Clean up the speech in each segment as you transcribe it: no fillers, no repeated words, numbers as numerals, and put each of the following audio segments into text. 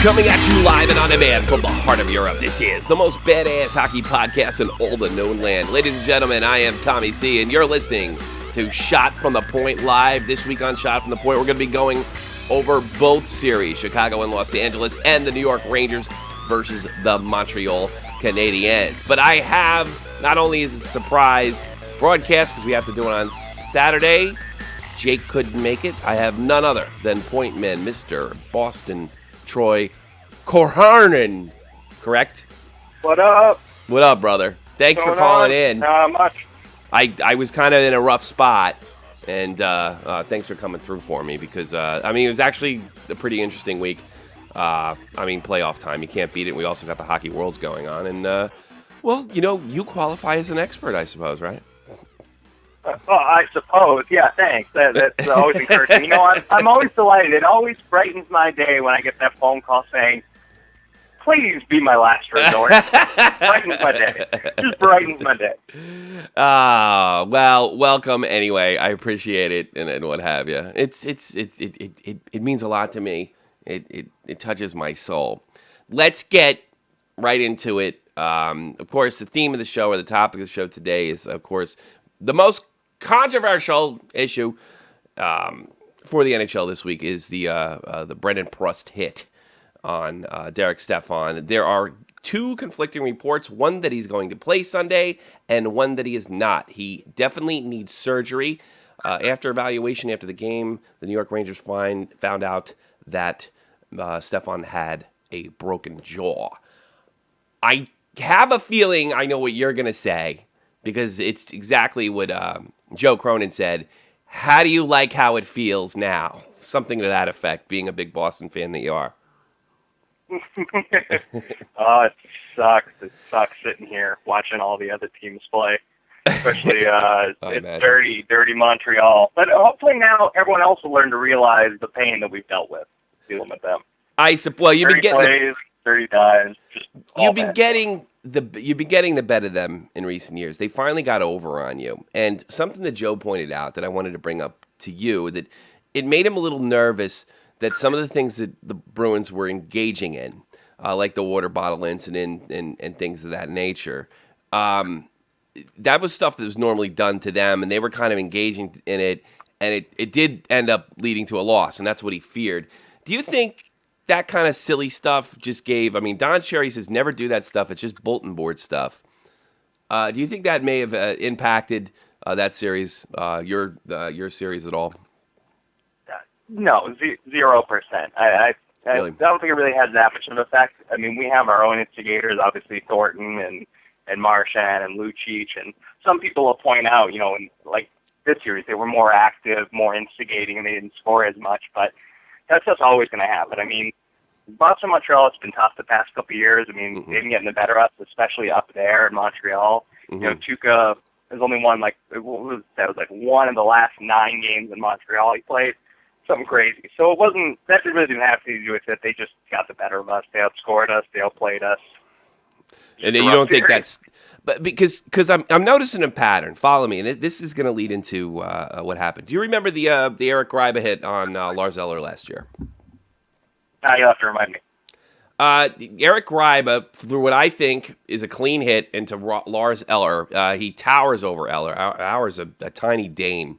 Coming at you live and on demand from the heart of Europe, this is the most badass hockey podcast in all the known land. Ladies and gentlemen, I am Tommy C, and you're listening to Shot from the Point Live. This week on Shot from the Point, we're going to be going over both series, Chicago and Los Angeles, and the New York Rangers versus the Montreal Canadiens. But I have, not only is it a surprise broadcast, because we have to do it on Saturday, Jake couldn't make it. I have none other than point man, Mr. Boston Troy Cornin, correct? What up? What up, brother? Thanks for calling in. Not much. I was kind of in a rough spot, and thanks for coming through for me because, it was actually a pretty interesting week. Playoff time. You can't beat it. We also got the Hockey Worlds going on, and, you qualify as an expert, I suppose, right? I suppose. Yeah, thanks. That's always encouraging. I'm always delighted. It always brightens my day when I get that phone call saying, please be my last resort. Brightens my day. Just brightens my day. Welcome anyway. I appreciate it and what have you. It means a lot to me. It touches my soul. Let's get right into it. Of course, the theme of the show, or the topic of the show today, is, of course, the most controversial issue for the NHL this week is the Brendan Prust hit on Derek Stepan. There are two conflicting reports, one that he's going to play Sunday and one that he is not. He definitely needs surgery. After evaluation after the game, the New York Rangers found out that Stepan had a broken jaw. I have a feeling I know what you're going to say, because it's exactly what Joe Cronin said. How do you like how it feels now? Something to that effect, being a big Boston fan that you are. It sucks. It sucks sitting here watching all the other teams play, especially it's dirty Montreal. But hopefully now everyone else will learn to realize the pain that we've dealt with dealing with them. You've been getting 30 dives. You've been getting the bet of them in recent years. They finally got over on you. And something that Joe pointed out that I wanted to bring up to you, that it made him a little nervous that some of the things that the Bruins were engaging in, like the water bottle incident and things of that nature, that was stuff that was normally done to them, and they were kind of engaging in it, and it did end up leading to a loss, and that's what he feared. Do you think that kind of silly stuff just gave? Don Cherry says never do that stuff. It's just bulletin board stuff. Do you think that may have impacted that series, your series at all? No, 0%. I don't think it really has that much of an effect. We have our own instigators, obviously Thornton and Marchand and Lucic, and some people will point out, in like this series, they were more active, more instigating, and they didn't score as much, but that's just always going to happen. Boston, Montreal, it's been tough the past couple of years. They've been getting the better of us, especially up there in Montreal. Tuukka has only won one of the last 9 games in Montreal he played. Something crazy. So that really didn't have to do with it. They just got the better of us. They outscored us. They outplayed us. And you don't think that's, but because I'm noticing a pattern. Follow me, and this is going to lead into what happened. Do you remember the Eric Gryba hit on Lars Eller last year? You'll have to remind me. Eric Gryba threw what I think is a clean hit into Lars Eller. He towers over Eller. Eller's a tiny Dane,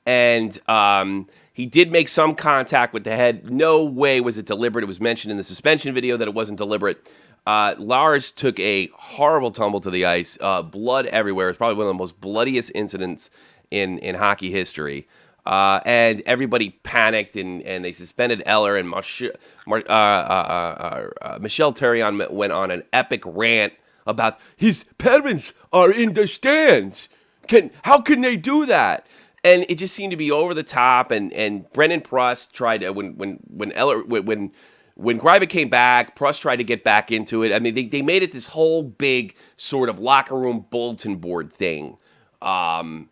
and he did make some contact with the head. No way was it deliberate. It was mentioned in the suspension video that it wasn't deliberate. Lars took a horrible tumble to the ice, blood everywhere. It's probably one of the most bloodiest incidents in hockey history. And everybody panicked, and they suspended Eller, and Michel Therrien went on an epic rant about his parents are in the stands. How can they do that? And it just seemed to be over the top. And Brendan Prust tried to when Gryba came back, Prust tried to get back into it. They made it this whole big sort of locker room bulletin board thing about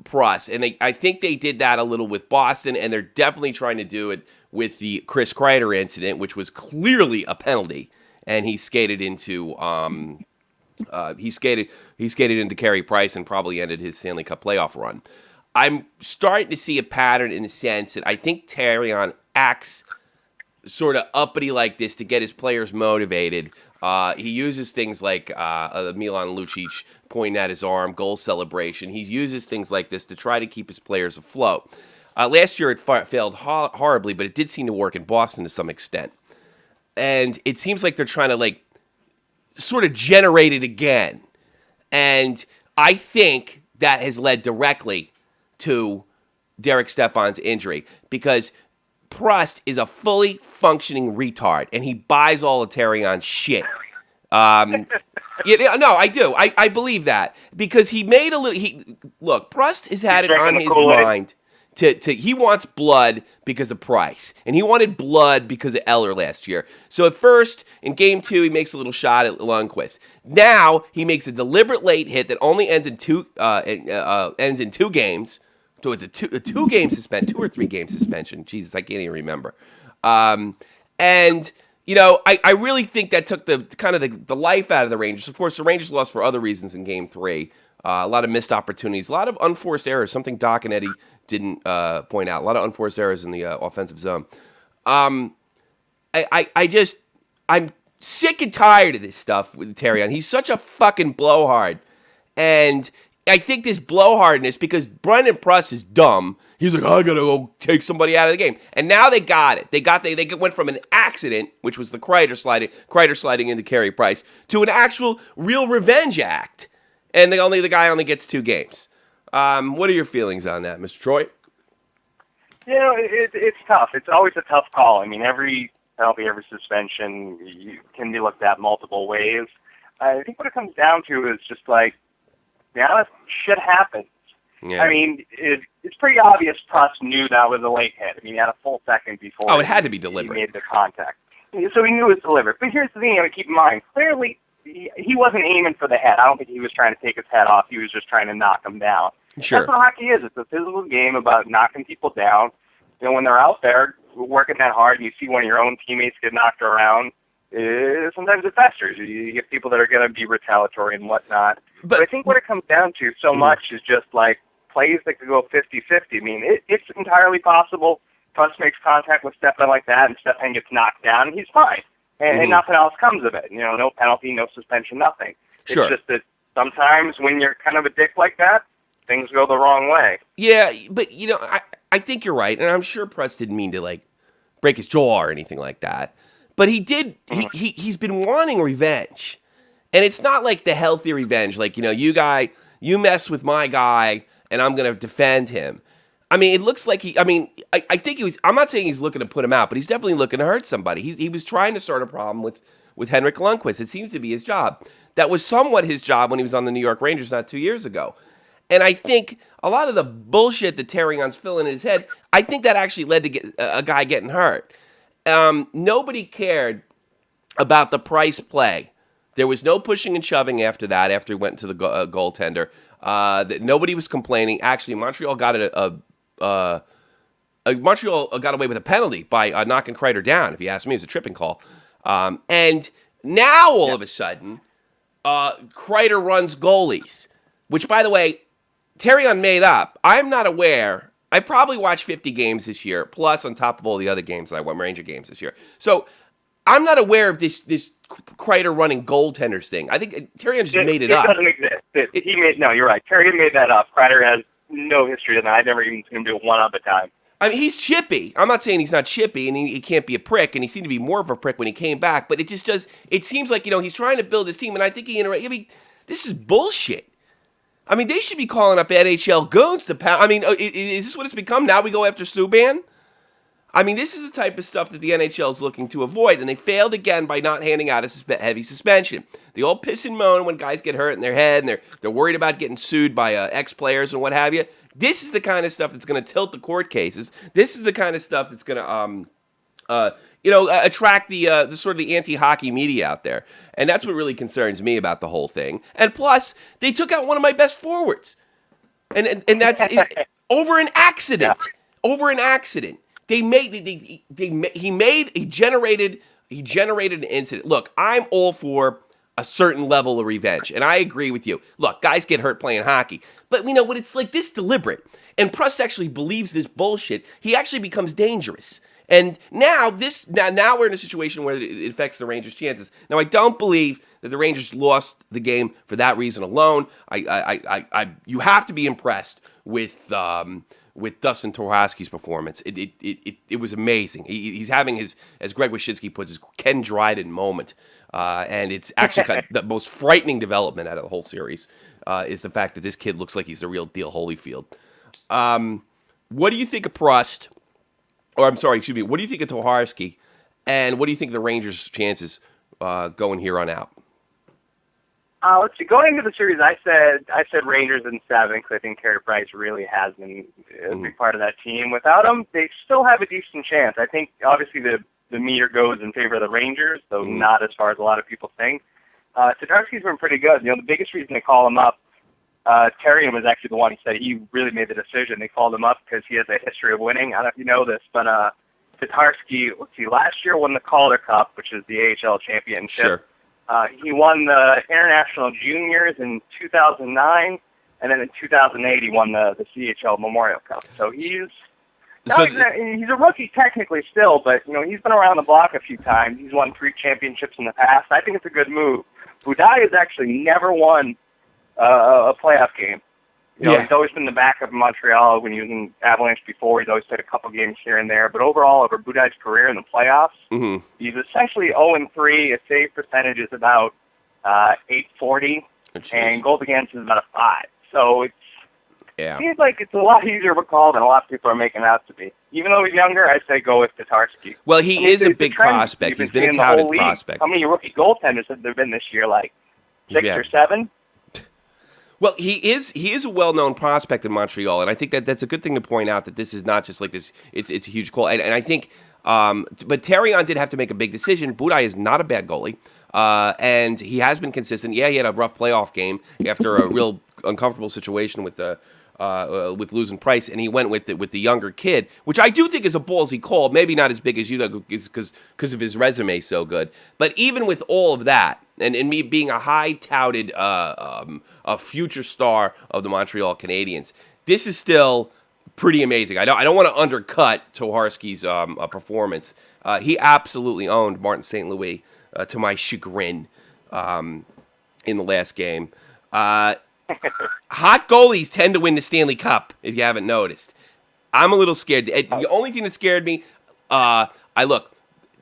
Prust. And I think they did that a little with Boston, and they're definitely trying to do it with the Chris Kreider incident, which was clearly a penalty, and he skated into into Carey Price and probably ended his Stanley Cup playoff run. I'm starting to see a pattern in the sense that I think Therrien acts sort of uppity like this to get his players motivated. He uses things like Milan Lucic pointing at his arm, goal celebration. He uses things like this to try to keep his players afloat. Last year it failed horribly, but it did seem to work in Boston to some extent. And it seems like they're trying to sort of generate it again. And I think that has led directly to Derek Stepan's injury, because Prust is a fully functioning retard, and he buys all the Terrion shit. No, I do. I believe that, because he made a little. Look, Prust has had it on his mind. He wants blood because of Price, and he wanted blood because of Eller last year. So at first, in Game 2, he makes a little shot at Lundqvist. Now he makes a deliberate late hit that only ends in two games. So it's a 2-game suspension, 2 or 3 game suspension. Jesus, I can't even remember. And I really think that took the life out of the Rangers. Of course, the Rangers lost for other reasons in Game 3. A lot of missed opportunities, a lot of unforced errors, something Doc and Eddie didn't point out. A lot of unforced errors in the offensive zone. I'm sick and tired of this stuff with Terrion. He's such a fucking blowhard. And I think this blowhardness, because Brendan Prust is dumb. He's like, I gotta go take somebody out of the game. And now they got it. They went from an accident, which was the Kreider sliding into Carey Price, to an actual real revenge act. And the guy only gets 2 games. What are your feelings on that, Mr. Troy? It's tough. It's always a tough call. I mean, every penalty, every suspension can be looked at multiple ways. I think what it comes down to is just be honest, shit happens. Yeah. I mean, it's pretty obvious Prust knew that was a late hit. I mean, he had a full second before. Oh, it had to be deliberate. He made the contact. So he knew it was deliberate. But here's the thing to keep in mind. Clearly, he wasn't aiming for the head. I don't think he was trying to take his head off. He was just trying to knock him down. Sure. That's what hockey is. It's a physical game about knocking people down. When they're out there working that hard and you see one of your own teammates get knocked around, sometimes it festers. You get people that are going to be retaliatory and whatnot. But I think what it comes down to so much is just plays that could go 50-50. I mean, it's entirely possible Prust makes contact with Stepan like that and Stepan gets knocked down and he's fine. And nothing else comes of it. No penalty, no suspension, nothing. Sure. It's just that sometimes when you're kind of a dick like that, things go the wrong way. Yeah, but, I think you're right. And I'm sure Prust didn't mean to, break his jaw or anything like that. But he did. He's been wanting revenge. And it's not like the healthy revenge. You mess with my guy and I'm going to defend him. I mean, it looks like I think I'm not saying he's looking to put him out, but he's definitely looking to hurt somebody. He was trying to start a problem with Henrik Lundqvist. It seems to be his job. That was somewhat his job when he was on the New York Rangers not 2 years ago. And I think a lot of the bullshit that Terrion's filling in his head, I think that actually led to a guy getting hurt. Nobody cared about the Price play. There was no pushing and shoving after that, after he went to the goaltender. Nobody was complaining. Actually, Montreal got away with a penalty by knocking Kreider down. If you ask me, it was a tripping call. And now, all of a sudden, Kreider runs goalies, which, by the way, Terrion made up. I'm not aware. I probably watched 50 games this year, plus on top of all the other games that I won, Ranger games this year. So I'm not aware of this Kreider running goaltenders thing. I think Terrion just made it up. It doesn't exist. You're right. Terrion made that up. Kreider has no history of that. I've never even seen him do it one other time. I mean, he's chippy. I'm not saying he's not chippy, and he can't be a prick, and he seemed to be more of a prick when he came back, but it just does, it seems like, he's trying to build his team, and I think this is bullshit. I mean, they should be calling up NHL goons to pound. I mean, is this what it's become? Now we go after Subban? I mean, this is the type of stuff that the NHL is looking to avoid, and they failed again by not handing out a heavy suspension. They all piss and moan when guys get hurt in their head, and they're worried about getting sued by ex-players and what have you. This is the kind of stuff that's going to tilt the court cases. This is the kind of stuff that's going to, attract the sort of the anti-hockey media out there. And that's what really concerns me about the whole thing. And plus, they took out one of my best forwards. And that's over an accident. Yeah. Over an accident. He generated an incident. Look, I'm all for a certain level of revenge, and I agree with you. Look, guys get hurt playing hockey, but when it's like this deliberate, and Prust actually believes this bullshit, he actually becomes dangerous. And now now we're in a situation where it affects the Rangers' chances. Now I don't believe that the Rangers lost the game for that reason alone. You have to be impressed with Dustin Tokarski's performance. It was amazing. He's having his, as Greg Wyshynski puts, his Ken Dryden moment, and it's actually kind of the most frightening development out of the whole series is the fact that this kid looks like he's the real deal Holyfield. What do you think of Prust? Or I'm sorry, excuse me. What do you think of Tokarski? And what do you think of the Rangers' chances going here on out? Let's see. Going into the series, I said Rangers in 7 because I think Carey Price really has been a big part of that team. Without him, they still have a decent chance. I think obviously the meter goes in favor of the Rangers, though not as far as a lot of people think. Tokarski's been pretty good. The biggest reason they call him up, Terry was actually the one who said he really made the decision. They called him up because he has a history of winning. I don't know if you know this, but Tokarski, last year won the Calder Cup, which is the AHL championship. Sure. He won the International Juniors in 2009, and then in 2008 he won the CHL Memorial Cup. So he's a rookie technically still, but he's been around the block a few times. He's won 3 championships in the past. I think it's a good move. Budaj has actually never won a playoff game. He's always been the backup in Montreal when he was in Avalanche before. He's always played a couple games here and there. But overall, over Budaj's career in the playoffs, he's essentially 0-3. His save percentage is about .840, and goals against is about a 5. So it seems like it's a lot easier of a call than a lot of people are making it out to be. Even though he's younger, I say go with Tokarski. Well, he is a big prospect. He's been a touted prospect. How many rookie goaltenders have there been this year? Like 6 or 7? Well, he is a well-known prospect in Montreal, and I think that's a good thing to point out that this is not just like this. It's a huge call, and I think. But Terrion did have to make a big decision. Budaj is not a bad goalie, and he has been consistent. Yeah, he had a rough playoff game after a real uncomfortable situation with with losing Price, and he went with the younger kid, which I do think is a ballsy call. Maybe not as big as you, because of his resume so good. But even with all of that, and me being a high-touted a future star of the Montreal Canadiens, this is still pretty amazing. I don't want to undercut Tokarski's performance. He absolutely owned Martin St. Louis to my chagrin in the last game. Hot goalies tend to win the Stanley Cup, if you haven't noticed. I'm a little scared. The only thing that scared me, the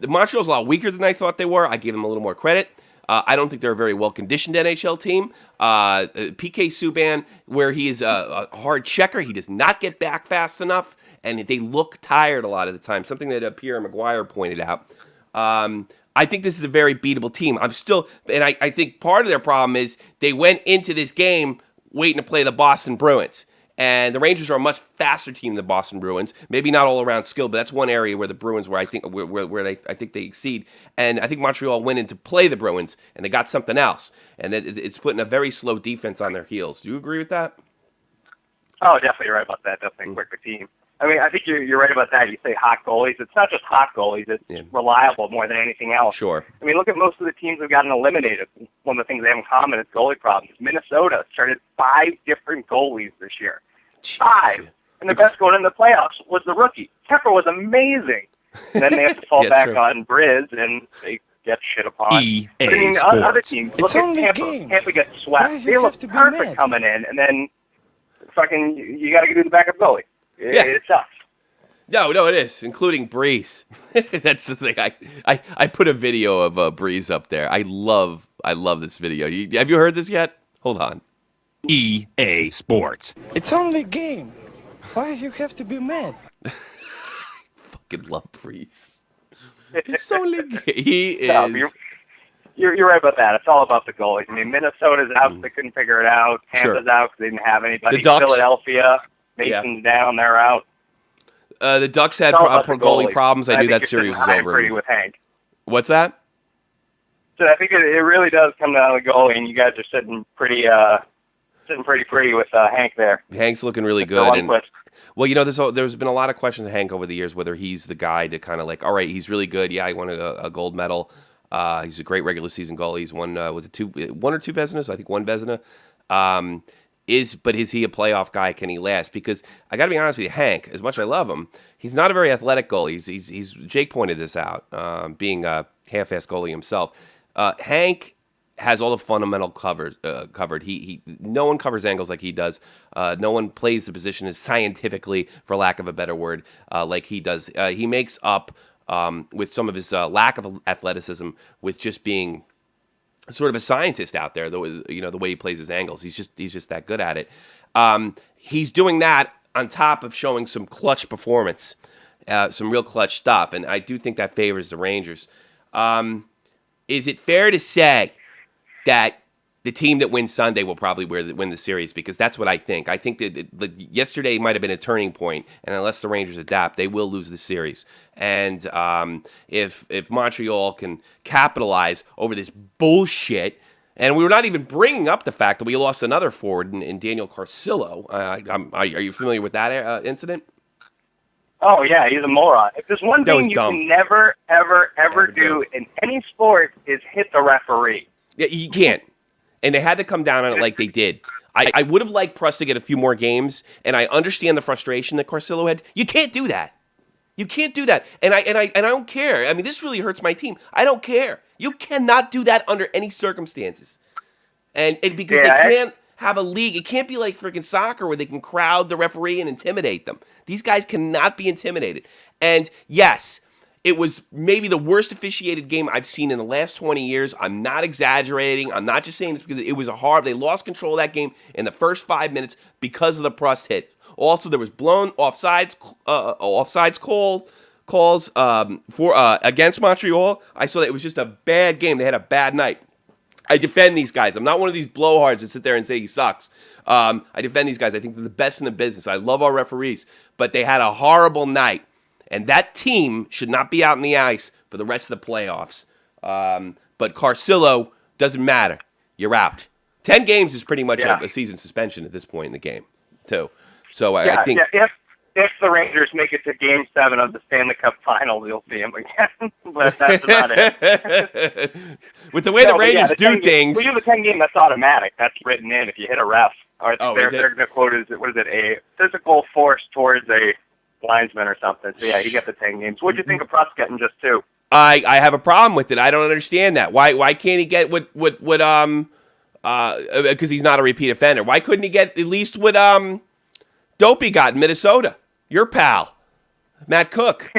Montreal's a lot weaker than I thought they were. I give them a little more credit. I don't think they're a very well-conditioned NHL team. PK Subban, where he is a hard checker, he does not get back fast enough, and they look tired a lot of the time, something that Pierre McGuire pointed out. I think this is a very beatable team. I think part of their problem is they went into this game waiting to play the Boston Bruins. And the Rangers are a much faster team than the Boston Bruins. Maybe not all around skill, but that's one area where the Bruins, I think they exceed. And I think Montreal went in to play the Bruins, and they got something else. And it's putting a very slow defense on their heels. Do you agree with that? Oh, definitely right about that. Definitely a quicker team. I mean, I think you're right about that. You say hot goalies. It's not just hot goalies. It's reliable more than anything else. Sure. I mean, look at most of the teams that have gotten eliminated. One of the things they have in common is goalie problems. Minnesota started 5 different goalies this year. Jeez. 5. And the best going in the playoffs was the rookie. Kepper was amazing. And then they have to fall back on Briz, and they get shit upon. But I mean, other teams, look at Tampa. Tampa gets swept. They look perfect coming in, and then fucking you got to do the backup goalie. It sucks. No, it is, including Breeze. That's the thing. I put a video of Breeze up there. I love this video. Have you heard this yet? Hold on. EA Sports. It's only a game. Why you have to be mad? Fucking love Breeze. It's only he is. No, you're right about that. It's all about the goalies. I mean, Minnesota's out. They couldn't figure it out. Tampa's out because they didn't have anybody. The Ducks. Philadelphia. Mason's down, they're out. The Ducks had goalie problems. I knew that series was over. Pretty with Hank. What's that? So I think it really does come down to the goalie, and you guys are sitting pretty pretty with Hank there. Hank's looking really good. And, well, there's been a lot of questions of Hank over the years, whether he's the guy to kind of like, all right, he's really good. Yeah, he won a gold medal. He's a great regular season goalie. He's won, was it one or two Vezinas? I think one Vezina. Is he a playoff guy? Can he last? Because I got to be honest with you, Hank, as much as I love him, he's not a very athletic goalie. He's Jake pointed this out, being a half-ass goalie himself. Hank has all the fundamental covered. No one covers angles like he does. No one plays the position as scientifically, for lack of a better word, like he does. He makes up with some of his lack of athleticism with just being sort of a scientist out there. The way he plays his angles, he's just that good at it. He's doing that on top of showing some clutch performance, some real clutch stuff, and I do think that favors the Rangers. Is it fair to say that the team that wins Sunday will probably win the series? Because that's what I think. I think that yesterday might have been a turning point, and unless the Rangers adapt, they will lose the series. And if Montreal can capitalize over this bullshit, and we were not even bringing up the fact that we lost another forward in Daniel Carcillo. Are you familiar with that incident? Oh, yeah, he's a moron. If there's one thing you can never, ever do in any sport is hit the referee. Yeah, you can't. And they had to come down on it like they did. I would have liked Prust to get a few more games, and I understand the frustration that Carcillo had. You can't do that. You can't do that. And I don't care. I mean, this really hurts my team. I don't care. You cannot do that under any circumstances. And because they can't have a league. It can't be like freaking soccer where they can crowd the referee and intimidate them. These guys cannot be intimidated. And yes, it was maybe the worst officiated game I've seen in the last 20 years. I'm not exaggerating. I'm not just saying this because it was they lost control of that game in the first 5 minutes because of the Prust hit. Also, there was blown offsides calls for against Montreal. I saw that it was just a bad game. They had a bad night. I defend these guys. I'm not one of these blowhards that sit there and say he sucks. I defend these guys. I think they're the best in the business. I love our referees, but they had a horrible night. And that team should not be out in the ice for the rest of the playoffs. But Carcillo, doesn't matter. You're out. 10 games is pretty much a season suspension at this point in the game, too. So I think... If the Rangers make it to Game 7 of the Stanley Cup Finals, you'll see him again. But that's about it. With the way the Rangers do things... We do the 10 game, that's automatic. That's written in if you hit a ref. Or they're going to quote a physical force towards a linesman or something. So, yeah, you get the 10 games. What do you think of Prust getting just 2? I have a problem with it. I don't understand that. Why can't he get what because he's not a repeat offender. Why couldn't he get at least what Dopey got in Minnesota? Your pal, Matt Cook.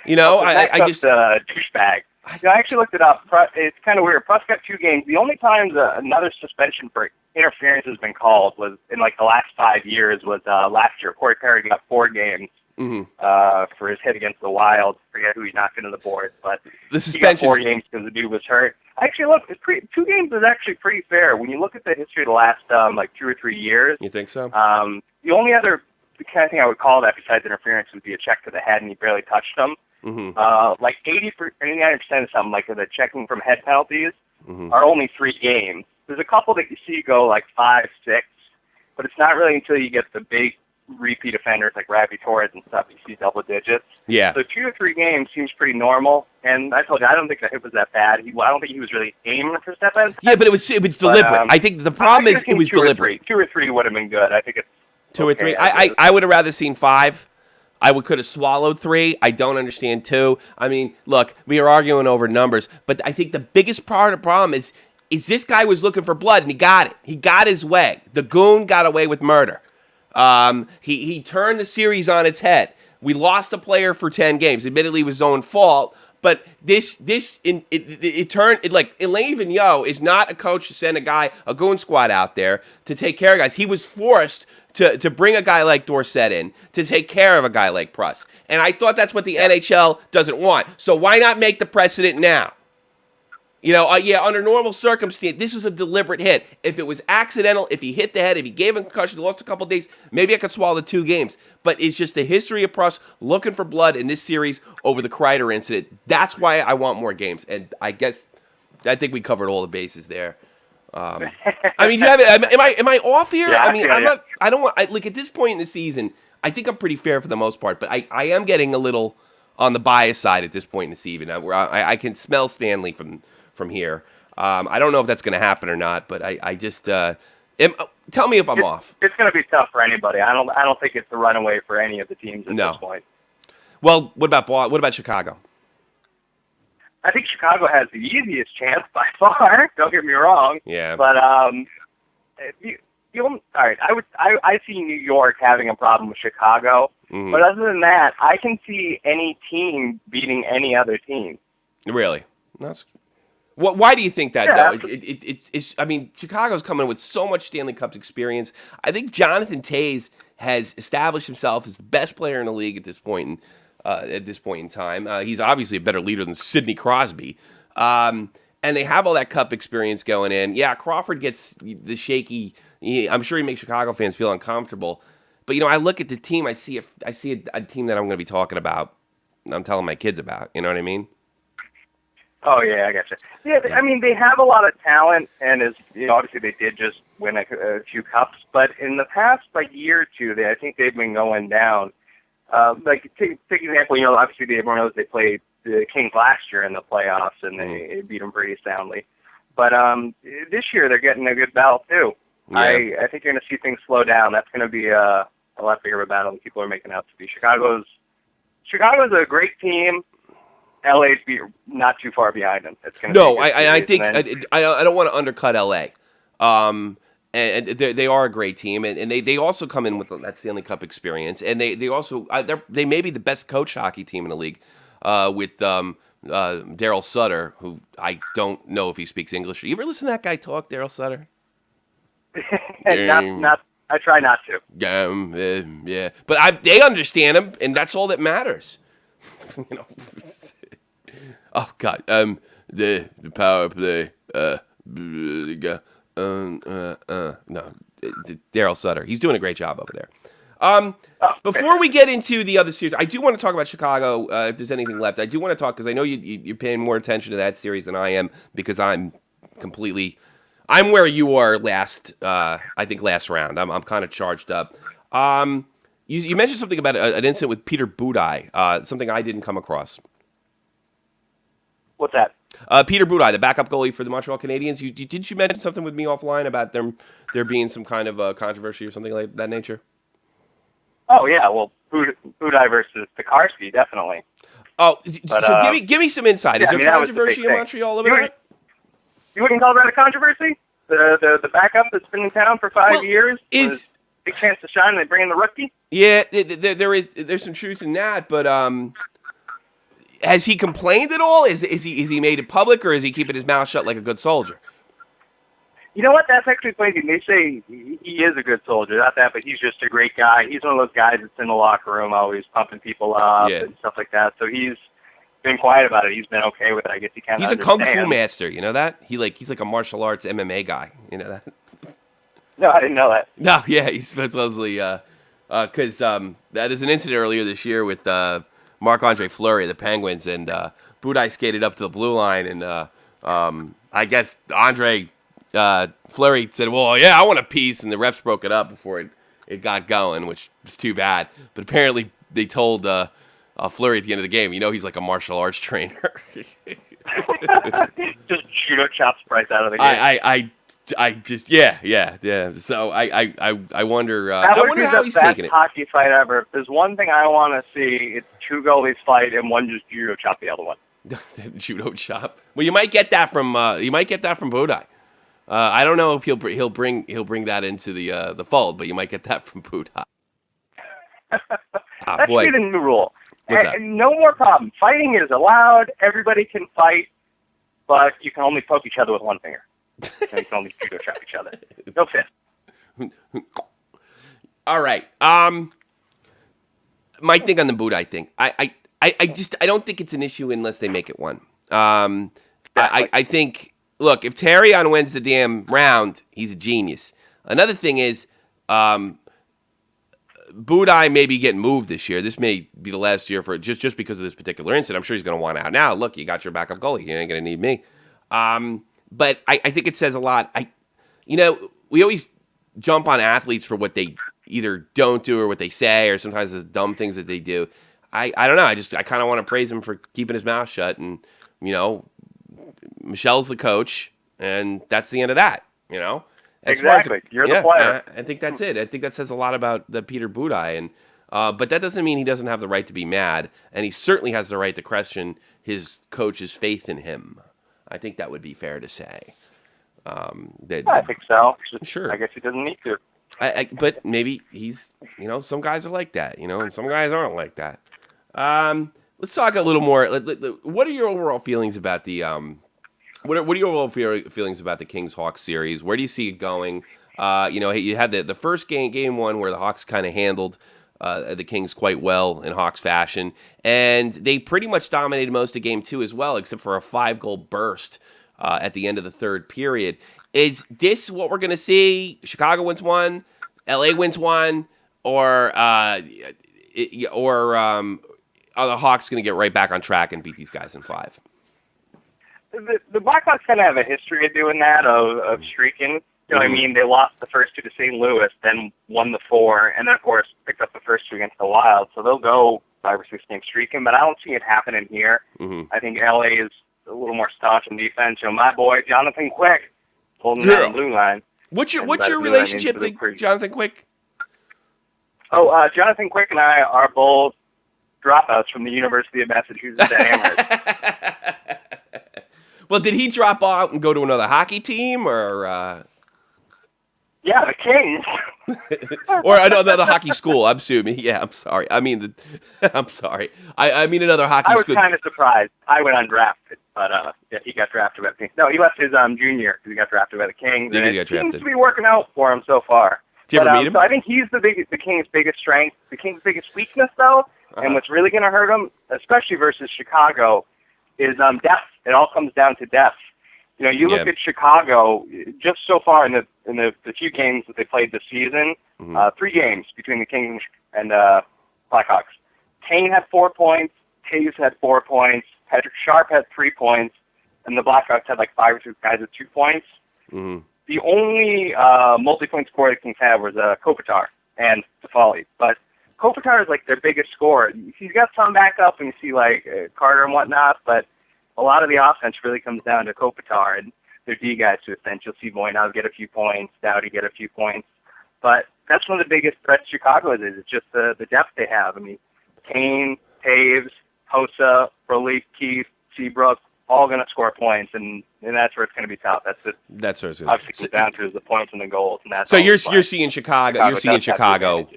You know, I just a douchebag. I actually looked it up. It's kind of weird. Prust got 2 games. The only times another suspension for interference has been called was in like the last 5 years. Was last year. Corey Perry got 4 games for his hit against the Wild. I forget who he knocked into the board, but the suspension. He got 4 games because the dude was hurt. Actually, look, 2 games is actually pretty fair when you look at the history of the last like 2 or 3 years. You think so? The only other kind of thing I would call that besides interference would be a check to the head, and he barely touched him. Like 89% of something like the checking from head penalties are only 3 games. There's a couple that you see go like 5, 6, but it's not really until you get the big repeat offenders like Ravi Torres and stuff you see double digits. Yeah. So 2 or 3 games seems pretty normal. And I told you, I don't think the hit was that bad. I don't think he was really aiming for Stepan. Yeah, but it was deliberate. I think the problem is it was deliberate. 2 or 3 would have been good. I think it's 2 or 3. I would have rather seen 5. I could have swallowed 3. I don't understand 2. I mean, look, we are arguing over numbers, but I think the biggest part of the problem is this guy was looking for blood, and he got it. He got his way. The goon got away with murder. He turned the series on its head. We lost a player for 10 games. Admittedly, it was his own fault, but it turned like Elaine Vigneault is not a coach to send a goon squad out there to take care of guys. He was forced to bring a guy like Dorsett in to take care of a guy like Prust. And I thought that's what the NHL doesn't want. So why not make the precedent now? You know, under normal circumstance, this was a deliberate hit. If it was accidental, if he hit the head, if he gave him a concussion, he lost a couple days, maybe I could swallow the 2 games. But it's just the history of Prust looking for blood in this series over the Kreider incident. That's why I want more games. And I think we covered all the bases there. I mean, do you have it? Am I off here? Yeah, I mean, I don't want. Like at this point in the season, I think I'm pretty fair for the most part. But I am getting a little on the bias side at this point in the season, where I can smell Stanley from here. I don't know if that's going to happen or not, but I just Tell me if I'm off. It's going to be tough for anybody. I don't think it's a runaway for any of the teams at this point. Well, what about Chicago? I think Chicago has the easiest chance by far. Don't get me wrong. Yeah. But all right. I see New York having a problem with Chicago. Mm-hmm. But other than that, I can see any team beating any other team. Really? Why do you think that, though? It's. I mean, Chicago's coming with so much Stanley Cup experience. I think Jonathan Toews has established himself as the best player in the league at this point in time. He's obviously a better leader than Sidney Crosby. And they have all that Cup experience going in. Yeah, Crawford gets the shaky. I'm sure he makes Chicago fans feel uncomfortable. But, I look at the team. I see a team that I'm going to be talking about. I'm telling my kids about. You know what I mean? Oh, yeah, I gotcha. Yeah, I mean, they have a lot of talent, and obviously they did just win a few cups, but in the past, year or two, I think they've been going down. Take example, obviously everyone knows they played the Kings last year in the playoffs, and they beat them pretty soundly. But this year, they're getting a good battle, too. Yeah. I think you're going to see things slow down. That's going to be a lot bigger of a battle than people are making out to be. Chicago's a great team. LA's not too far behind them. It's going to I think I don't want to undercut LA. And they are a great team, and they also come in with that Stanley Cup experience, and they also they may be the best coach hockey team in the league with Daryl Sutter, who I don't know if he speaks English. You ever listen to that guy talk, Daryl Sutter? Not. I try not to. Yeah, but they understand him, and that's all that matters. Oh God, the power play. No, Daryl Sutter. He's doing a great job over there. Before we get into the other series, I do want to talk about Chicago. If there's anything left, I do want to talk because I know you're paying more attention to that series than I am because I'm where you are last. I think last round. I'm kind of charged up. You mentioned something about an incident with Peter Budaj, something I didn't come across. What's that? Peter Budaj, the backup goalie for the Montreal Canadiens. Didn't you mention something with me offline about there being some kind of controversy or something like that nature? Oh yeah, well, Budaj versus Pekarsky, definitely. Oh, so give me some insight. Is there controversy in Montreal over that? You wouldn't call that a controversy? The backup that's been in town for 5 years is big chance to shine. And they bring in the rookie. Yeah, there's some truth in that, but has he complained at all? Is he made it public, or is he keeping his mouth shut like a good soldier? You know what? That's actually funny. They say he is a good soldier, not that, but he's just a great guy. He's one of those guys that's in the locker room always pumping people up and stuff like that. So he's been quiet about it. He's been okay with it. I guess he kind of He's a kung fu master. You know that? He's like a martial arts MMA guy. You know that? No, I didn't know that. No, yeah, he's supposedly because there's an incident earlier this year with Marc-Andre Fleury, the Penguins, and Budaj skated up to the blue line, and I guess Andre Fleury said, "Well, yeah, I want a piece," and the refs broke it up before it got going, which was too bad. But apparently, they told Fleury at the end of the game, he's like a martial arts trainer. Just judo chops Price out of the game. I just yeah. So I wonder how he's taking it. Hockey fight ever. If there's one thing I want to see, it's two goalies fight and one just judo chop the other one. Judo chop. Well, you might get that from Budaj. I don't know if he'll bring that into the fold, but you might get that from Budaj. That should be the new rule. What's that? No more problem. Fighting is allowed. Everybody can fight, but you can only poke each other with one finger. You can only judo chop each other. No fist. All right. My thing on the Budaj thing. I don't think it's an issue unless they make it one. I think, look, if Terrion wins the damn round, he's a genius. Another thing is, Budaj may be getting moved this year. This may be the last year for just because of this particular incident. I'm sure he's going to want out. Now, look, you got your backup goalie. You ain't going to need me. But I think it says a lot. We always jump on athletes for what they either don't do or what they say, or sometimes the dumb things that they do. I don't know. I kind of want to praise him for keeping his mouth shut. And, Michelle's the coach, and that's the end of that, Exactly. You're the player. I think that's it. I think that says a lot about the Peter Budaj, and but that doesn't mean he doesn't have the right to be mad, and he certainly has the right to question his coach's faith in him. I think that would be fair to say. I think so. Sure. I guess he doesn't need to. But maybe he's, some guys are like that, and some guys aren't like that. Let's talk a little more. What are your overall feelings about the what are your overall feelings about the Kings-Hawks series? Where do you see it going? You had the first game one where the Hawks kind of handled the Kings quite well in Hawks fashion, and they pretty much dominated most of game two as well, except for a 5-goal burst at the end of the third period. Is this what we're going to see? Chicago wins one, LA wins one, or are the Hawks going to get right back on track and beat these guys in 5? The Blackhawks kind of have a history of doing that, of streaking. You know what I mean? They lost the first 2 to St. Louis, then won the 4, and then, of course, picked up the first 2 against the Wild. So they'll go 5 or 6 games streaking, but I don't see it happening here. I think LA is a little more staunch in defense. My boy, Jonathan Quick, holding down the blue line. What's your relationship with Jonathan Quick? Oh, Jonathan Quick and I are both dropouts from the University of Massachusetts at Amherst. Well, did he drop out and go to another hockey team, or? Yeah, the Kings. Or another hockey school. I'm assuming. Yeah, I'm sorry. I mean, I'm sorry. I mean another hockey school. I was kind of surprised. I went undrafted, but yeah, he got drafted by the Kings. No, he left his junior because he got drafted by the Kings. Yeah, and he got drafted. It seems to be working out for him so far. Did you ever meet him? So I think he's the Kings' biggest strength. The Kings' biggest weakness, though, and what's really going to hurt him, especially versus Chicago, is depth. It all comes down to depth. You look at Chicago, just so far in the few games that they played this season, 3 games between the Kings and Blackhawks. Kane had 4 points, Taves had 4 points, Patrick Sharp had 3 points, and the Blackhawks had like 5 or 6 guys with 2 points. The only multi-point scorer the Kings had was Kopitar and Toffoli. But Kopitar is like their biggest scorer. He's got some backup, and you see like Carter and whatnot, but a lot of the offense really comes down to Kopitar and their D guys to extent. You'll see Voinov get a few points, Doughty get a few points. But that's one of the biggest threats Chicago is. It's just the depth they have. I mean, Kane, Taves, Hossa, Broly, Keith, Seabrook, all going to score points, and that's where it's going to be tough. That's where it's obviously comes down to the points and the goals. And that's so you're seeing Chicago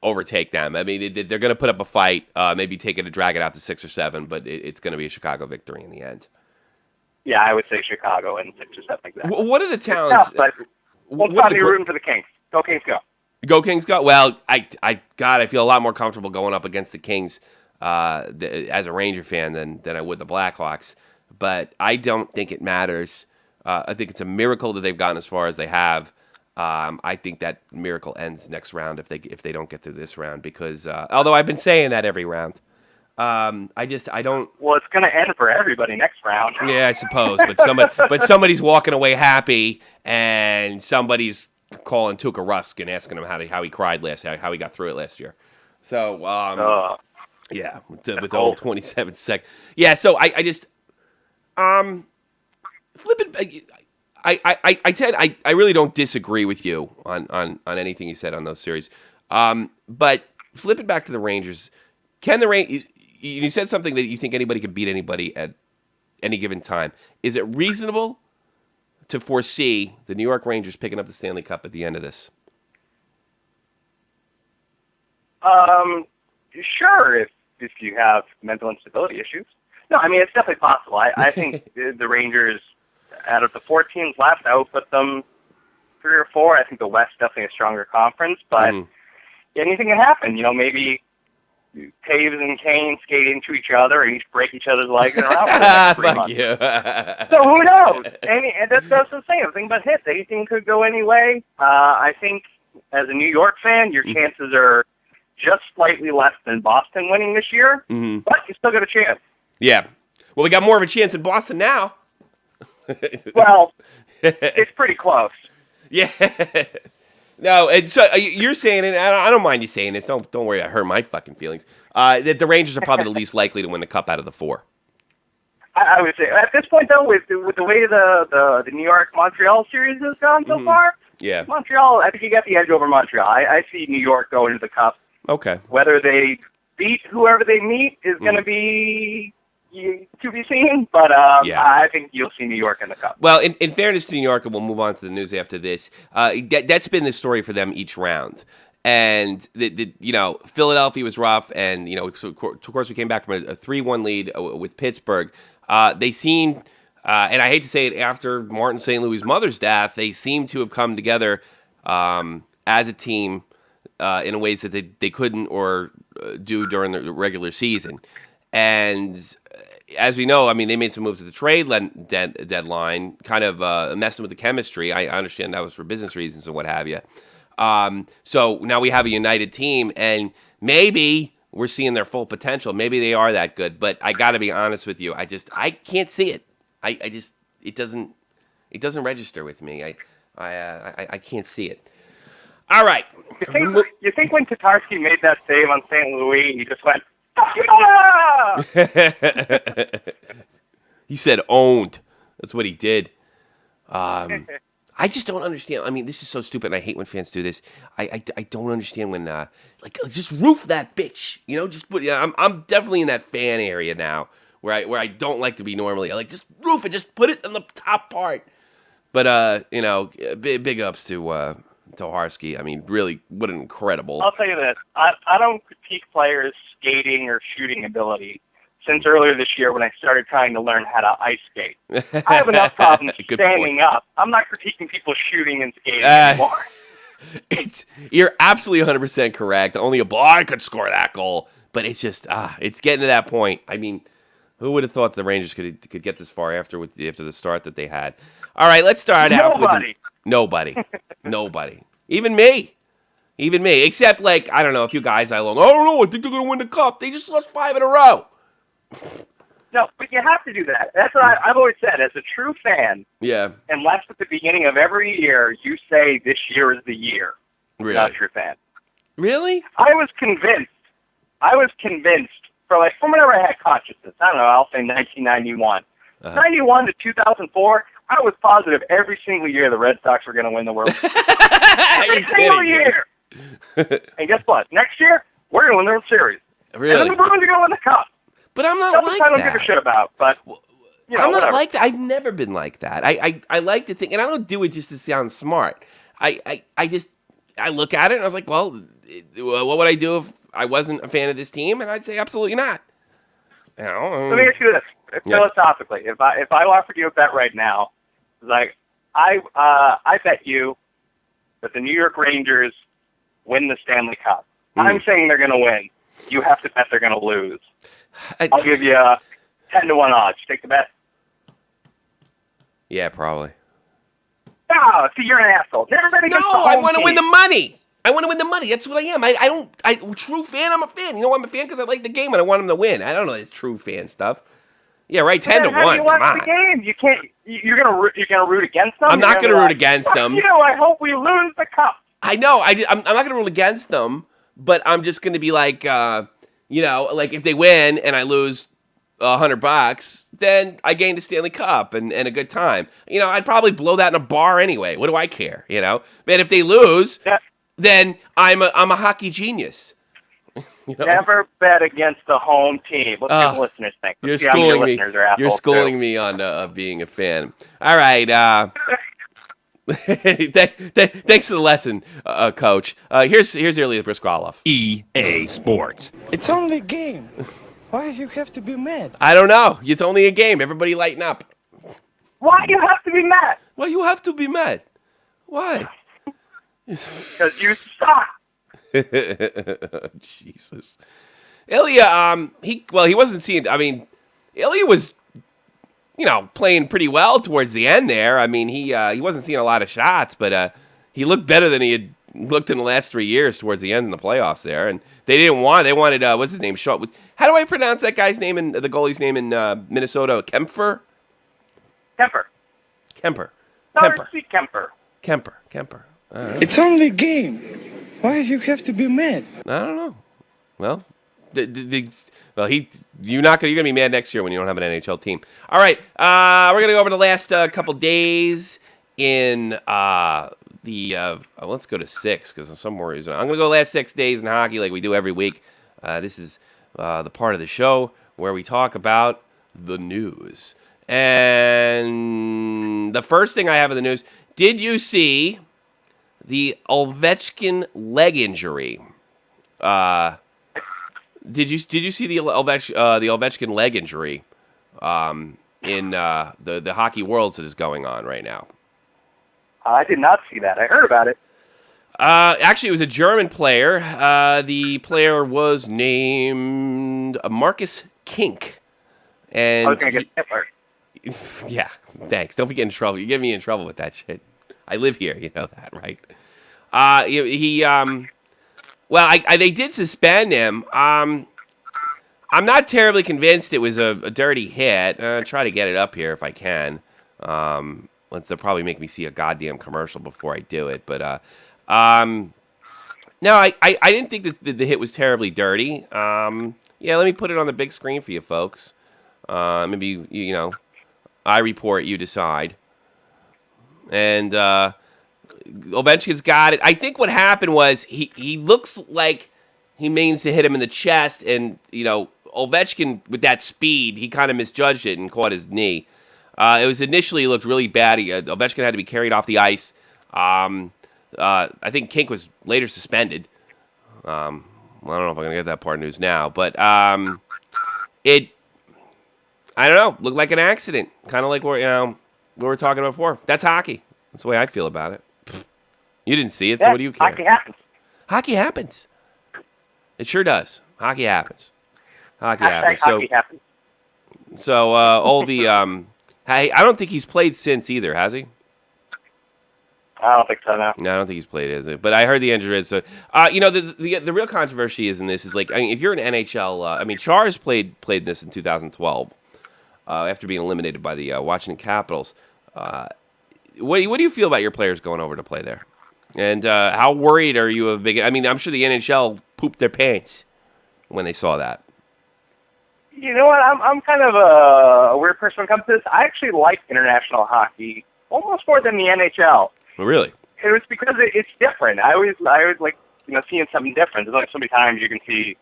overtake them. I mean, they're going to put up a fight, maybe drag it out to 6 or 7, but it's going to be a Chicago victory in the end. Yeah, I would say Chicago in 6 or 7 exactly. What are the towns? It's tough, but probably rooting for the Kings. Go Kings, go. Go Kings, go. Well, I feel a lot more comfortable going up against the Kings as a Ranger fan than I would the Blackhawks. But I don't think it matters. I think it's a miracle that they've gotten as far as they have. I think that miracle ends next round if they don't get through this round, because although I've been saying that every round, I don't. Well, it's going to end for everybody next round. Yeah, I suppose, but somebody's walking away happy, and somebody's calling Tuukka Rask and asking him how he cried how he got through it last year. So yeah, with the old 27 sec. Yeah, so I just flip it. I really don't disagree with you on anything you said on those series. But flip it back to the Rangers. Can the Rangers? You said something that you think anybody could beat anybody at any given time. Is it reasonable to foresee the New York Rangers picking up the Stanley Cup at the end of this? Sure, if you have mental instability issues. No, I mean, it's definitely possible. I think the Rangers, out of the 4 teams left, I would put them 3 or 4. I think the West definitely a stronger conference, but anything can happen. Maybe Taves and Kane skate into each other and each break each other's legs in a round for the next 3 months. You. So who knows? And that's the thing. The thing about hits, anything could go any way. I think as a New York fan, your chances are just slightly less than Boston winning this year, but you still got a chance. Yeah. Well, we got more of a chance in Boston now. Well, it's pretty close. Yeah. No, and so you're saying, and I don't mind you saying this. Don't worry, I hurt my fucking feelings. That the Rangers are probably the least likely to win the Cup out of the 4. I would say at this point, though, with the way the New York Montreal series has gone so far, Yeah. Montreal, I think you got the edge over Montreal. I see New York going to the Cup. Okay. Whether they beat whoever they meet is going to be to be seen, but I think you'll see New York in the Cup. Well, in fairness to New York, and we'll move on to the news after this, that's been the story for them each round. And, Philadelphia was rough, and, so of course we came back from a 3-1 lead with Pittsburgh. They seemed, and I hate to say it, after Martin St. Louis' mother's death, they seem to have come together as a team in ways that they couldn't or do during the regular season. And as we know, I mean, they made some moves at the trade deadline, kind of messing with the chemistry. I understand that was for business reasons and what have you. So now we have a united team, and maybe we're seeing their full potential. Maybe they are that good, but I got to be honest with you. I can't see it. It doesn't register with me. I can't see it. All right. You think when Tatarski made that save on St. Louis, he just went, he said owned. That's what he did. I just don't understand. I mean, this is so stupid, and I hate when fans do this. I don't understand when just roof that bitch. Just put. I'm definitely in that fan area now where I don't like to be normally. I like just roof it. Just put it on the top part. But big ups to Harsky. I mean, really, what an incredible. I'll tell you this. I don't critique players' skating or shooting ability since earlier this year when I started trying to learn how to ice skate. I have enough problems standing up. I'm not critiquing people shooting and skating anymore. You're absolutely 100% correct. Only a boy could score that goal. But it's just, it's getting to that point. I mean, who would have thought the Rangers could get this far after the start that they had? All right, let's start out with nobody. Nobody. Even me. Except, I don't know, a few guys I don't know, I think they're going to win the Cup. They just lost 5 in a row. No, but you have to do that. That's what I've always said. As a true fan, unless at the beginning of every year you say this year is the year, really? You're not a true fan. Really? I was convinced from whenever I had consciousness. I don't know, I'll say 1991. 91 to 2004, I was positive every single year the Red Sox were going to win the World Series. Every single year. And guess what? Next year, we're going to win the World Series. Really? And then the Bruins are going to win the Cup. But I'm not like that. I don't give a shit about, but I'm not whatever. like that. I've never been like that. I like to think, and I don't do it just to sound smart. I look at it and I was like, well, what would I do if I wasn't a fan of this team? And I'd say absolutely not. Let me ask you this, philosophically. If I offered you a bet right now, I bet you that the New York Rangers win the Stanley Cup. I'm saying they're going to win. You have to bet they're going to lose. I'll give you 10-1 odds. Take the bet. Yeah, probably. Oh, see, you're an asshole. Never bet against the home I want to team. win the money. I want to win the money. That's what I am. True fan, I'm a fan. You know, I'm a fan because I like the game and I want them to win. I don't know this true fan stuff. Yeah, right, 10-1. How do you watch Come on. the game? You can't. You're gonna root against them. I'm not gonna root against them. I hope we lose the cup. I know. I'm not gonna root against them, but I'm just gonna be like, if they win and I lose $100, then I gained a Stanley Cup and a good time. I'd probably blow that in a bar anyway. What do I care? But if they lose, then I'm a hockey genius. Never bet against the home team. What do the listeners think? You're schooling me on being a fan. All right. Thanks for the lesson, Coach. Here's Ilya Bryzgalov. EA Sports. It's only a game. Why you have to be mad? I don't know. It's only a game. Everybody lighten up. Why do you have to be mad? Why you have to be mad? Why? Because you suck. Jesus. Ilya, he wasn't seeing. I mean, Ilya was, playing pretty well towards the end there. I mean, he wasn't seeing a lot of shots, but he looked better than he had looked in the last 3 years towards the end in the playoffs there. And they wanted what's his name? How do I pronounce that guy's name and the goalie's name in Minnesota? Kemper. Kemper. Right. It's only a game. Why you have to be mad? I don't know. Well, you're gonna be mad next year when you don't have an NHL team. All right, we're gonna go over the last couple days in let's go to 6 because for some reason I'm gonna go last 6 days in hockey like we do every week. This is the part of the show where we talk about the news. And the first thing I have in the news: did you see the Ovechkin leg injury? Did you see the Ovechkin leg injury in the hockey worlds that is going on right now? I did not see that. I heard about it. Actually, it was a German player. The player was named Marcus Kink. And I was going to get Hitler. Yeah, thanks. Don't be getting in trouble. You get me in trouble with that shit. I live here, you know that, right? They did suspend him. I'm not terribly convinced it was a dirty hit. Try to get it up here if I can. They'll probably make me see a goddamn commercial before I do it. But no, I didn't think that the hit was terribly dirty. Let me put it on the big screen for you folks. Maybe I report, you decide. And Ovechkin's got it. I think what happened was he looks like he means to hit him in the chest, and Ovechkin with that speed, he kind of misjudged it and caught his knee. It was initially looked really bad. Ovechkin had to be carried off the ice. I think Kink was later suspended. I don't know if I'm gonna get that part of news now, but I don't know, looked like an accident, kind of like what we were talking about before. That's hockey. That's the way I feel about it. You didn't see it, so what do you care? Hockey happens. Hockey happens. It sure does. Hockey happens. Hockey happens. Hockey happens. So Ovi, I don't think he's played since either, has he? I don't think so, no. No, I don't think he's played, is it? But I heard the injury. So, the real controversy is in this is like, if you're an NHL, Char's played this in 2012 after being eliminated by the Washington Capitals. What do you feel about your players going over to play there? And how worried are you of big? I'm sure the NHL pooped their pants when they saw that. You know what? I'm kind of a weird person when it comes to this. I actually like international hockey almost more than the NHL. Oh, really? It was because it's different. I always like seeing something different. There's only so many times you can see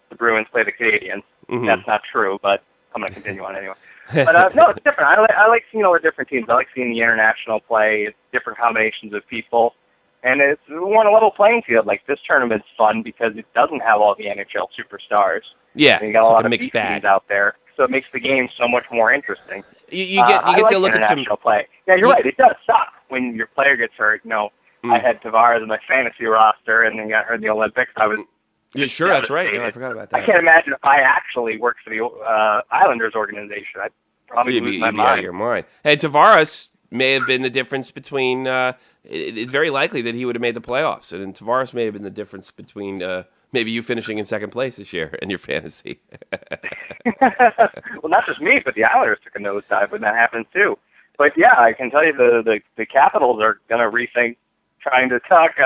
the Bruins play the Canadiens. Mm-hmm. That's not true, but I'm going to continue on anyway. But no, it's different. I like seeing all the different teams. I like seeing the international play. It's different combinations of people. And it's on a level playing field. Like, this tournament's fun because it doesn't have all the NHL superstars. Yeah, and you got a lot of mixed bag out there. So it makes the game so much more interesting. You get to look at some play. Yeah, you're right. It does suck when your player gets hurt. I had Tavares in my fantasy roster, and then got hurt in the Olympics. Yeah, sure, that's right. No, I forgot about that. I can't imagine if I actually worked for the Islanders organization. I'd probably lose my mind. Out of your mind. Hey, Tavares may have been the difference between. It's very likely that he would have made the playoffs, and Tavares may have been the difference between maybe you finishing in second place this year in your fantasy. Well, not just me, but the Islanders took a nosedive when that happened too. But yeah, I can tell you the Capitals are going to rethink trying to talk.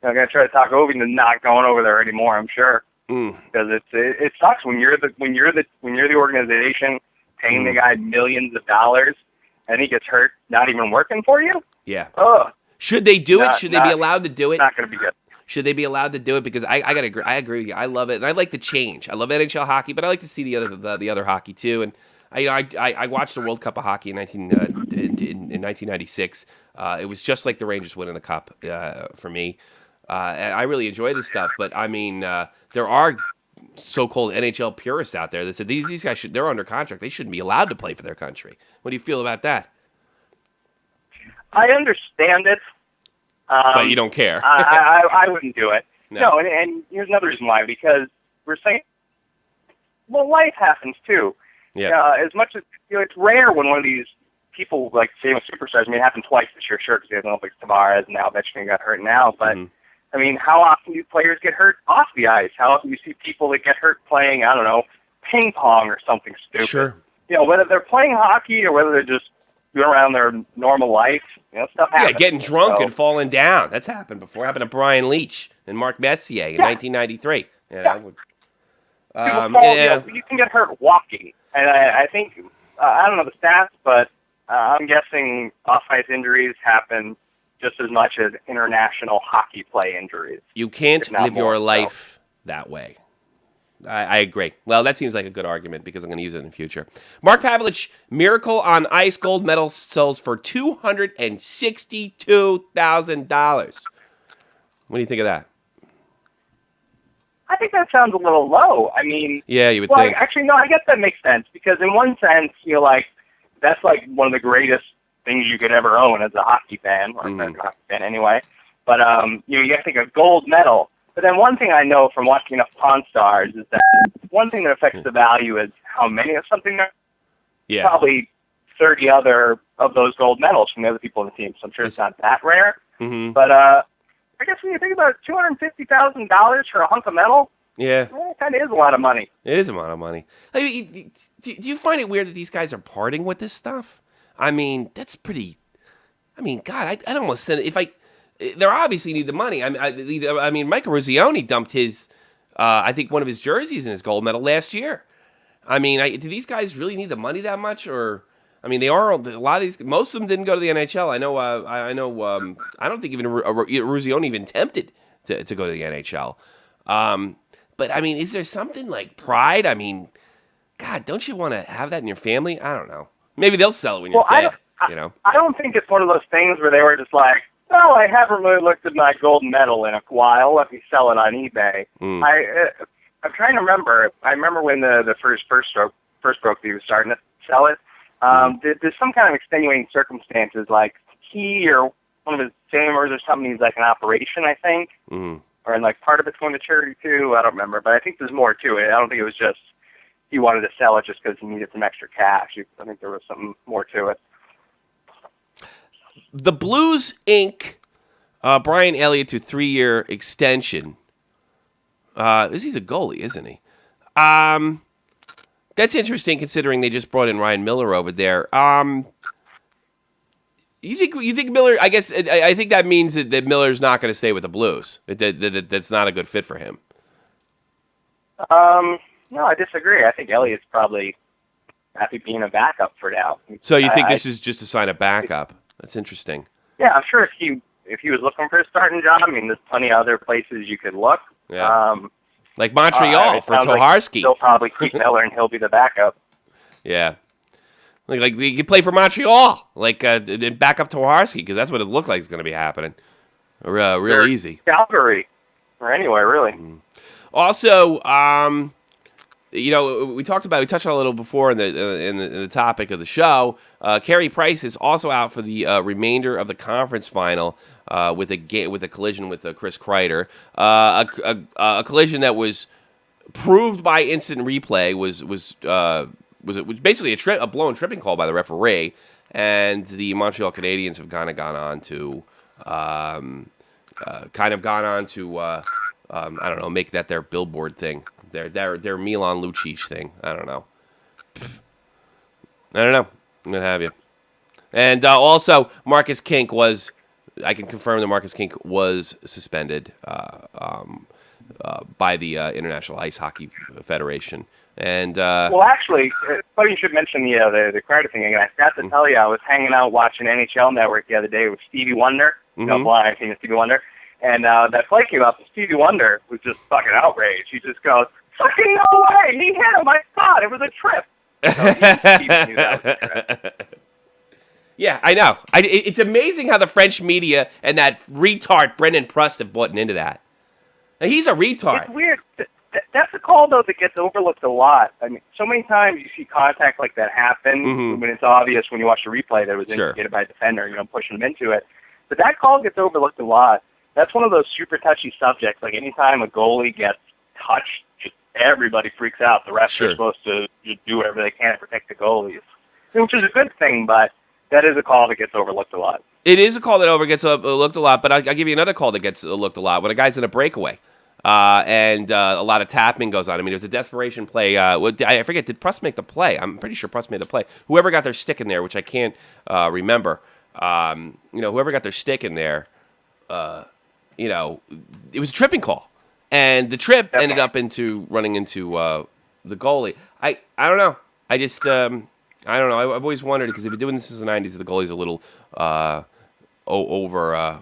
Going to try to talk Ovi into not going over there anymore. I'm sure because it sucks when you're the organization paying the guy millions of dollars and he gets hurt, not even working for you. Yeah. Ugh. Should they do it? Should they be allowed to do it? Not going to be good. Should they be allowed to do it? Because I agree with you. I love it, and I like the change. I love NHL hockey, but I like to see the other hockey too. And I watched the World Cup of Hockey in 1996. It was just like the Rangers winning the cup for me. And I really enjoy this stuff, but there are so-called NHL purists out there that said these guys they're under contract. They shouldn't be allowed to play for their country. What do you feel about that? I understand it. But you don't care. I wouldn't do it. No, and here's another reason why. Because we're saying, well, life happens too. Yeah. As much as it's rare when one of these people, like famous superstars. It happened twice this year, sure, because the Olympics, Tavares, and now Ovechkin got hurt now. But how often do players get hurt off the ice? How often do you see people that get hurt playing, I don't know, ping pong or something stupid? Sure. Whether they're playing hockey or whether they're just doing around their normal life, stuff happens. Yeah, getting drunk and falling down. That's happened before. It happened to Brian Leach and Mark Messier in 1993. You can get hurt walking. And I think, I don't know the stats, but I'm guessing off-ice injuries happen just as much as international hockey play injuries. You can't if not live your more so. life that way. I agree. Well, that seems like a good argument because I'm going to use it in the future. Mark Pavlich, Miracle on Ice gold medal sells for $262,000. What do you think of that? I think that sounds a little low. I mean, Yeah, you would well, think. actually, no, I guess that makes sense because in one sense, like that's like one of the greatest things you could ever own as a hockey fan, or American hockey fan anyway. But you have to think a gold medal. But then one thing I know from watching enough Pawn Stars is that one thing that affects the value is how many of something there. Yeah. Probably 30 other of those gold medals from the other people on the team. So I'm sure it's not that rare. Mm-hmm. But I guess when you think about $250,000 for a hunk of metal, Yeah. it kind of is a lot of money. It is a lot of money. I mean, do you find it weird that these guys are parting with this stuff? I mean, that's pretty. I mean, God, I'd almost send it if I. They obviously need the money. I mean, Michael Ruzioni dumped his, I think one of his jerseys in his gold medal last year. I mean, do these guys really need the money that much? Or, I mean, they are a lot of these. Most of them didn't go to the NHL. I know. I don't think even Ruzioni even tempted to go to the NHL. But I mean, is there something like pride? I mean, God, don't you want to have that in your family? I don't know. Maybe they'll sell it when you're dead. I don't think it's one of those things where they were just like, well, I haven't really looked at my gold medal in a while. Let me sell it on eBay. I'm trying to remember. I remember when the first stroke he was starting to sell it. There's some kind of extenuating circumstances, like he or one of his famers or something needs like an operation, I think, or like part of it's going to charity too. I don't remember, but I think there's more to it. I don't think it was just he wanted to sell it just because he needed some extra cash. I think there was something more to it. The Blues Inc. Brian Elliott to 3-year extension. He's a goalie, isn't he? That's interesting considering they just brought in Ryan Miller over there. You think Miller? I guess I think that means that Miller's not going to stay with the Blues. That's not a good fit for him. No, I disagree. I think Elliott's probably happy being a backup for now. So you think this is just to sign a backup? That's interesting. Yeah, I'm sure if he was looking for a starting job, I mean, there's plenty of other places you could look. Yeah. Like Montreal for Toharski. Like they'll probably keep Miller and he'll be the backup. Yeah. Like you could play for Montreal, and back up Toharski, because that's what it looked like is going to be happening. Real easy. Calgary, or anywhere, really. Also, we touched on it a little before in the topic of the show. Carey Price is also out for the remainder of the conference final with a collision with Chris Kreider. A collision that was proved by instant replay was basically a blown tripping call by the referee, and the Montreal Canadiens have gone on to I don't know, make that their billboard thing. Their Milan Lucic thing. I don't know. I'm going to have you. And also, Marcus Kink I can confirm that Marcus Kink was suspended by the International Ice Hockey Federation. And well, actually, funny you should mention the Kreider thing again. I forgot to tell you, I was hanging out watching NHL Network the other day with Stevie Wonder. Blind thing with Stevie Wonder. And that play came up, and Stevie Wonder was just fucking outraged. He just goes, fucking no way! He hit him! I thought it was a trip! So he knew that was a trip. Yeah, I know. It's amazing how the French media and that retard Brendan Prust have bought into that. Now, he's a retard. It's weird. That's a call, though, that gets overlooked a lot. I mean, so many times you see contact like that happen when it's obvious when you watch the replay that it was indicated by a defender, pushing him into it. But that call gets overlooked a lot. That's one of those super touchy subjects. Like, anytime a goalie gets touched, just everybody freaks out. The refs are supposed to just do whatever they can to protect the goalies, which is a good thing, but that is a call that gets overlooked a lot. It is a call that gets overlooked a lot, but I'll give you another call that gets looked a lot when a guy's in a breakaway. And a lot of tapping goes on. I mean, it was a desperation play. I forget, did Prust make the play? I'm pretty sure Prust made the play. Whoever got their stick in there, which I can't remember, whoever got their stick in there, it was a tripping call. And the trip ended up running into the goalie. I don't know. I just, I don't know. I've always wondered, because they've been doing this since the 90s, the goalie's a little over, I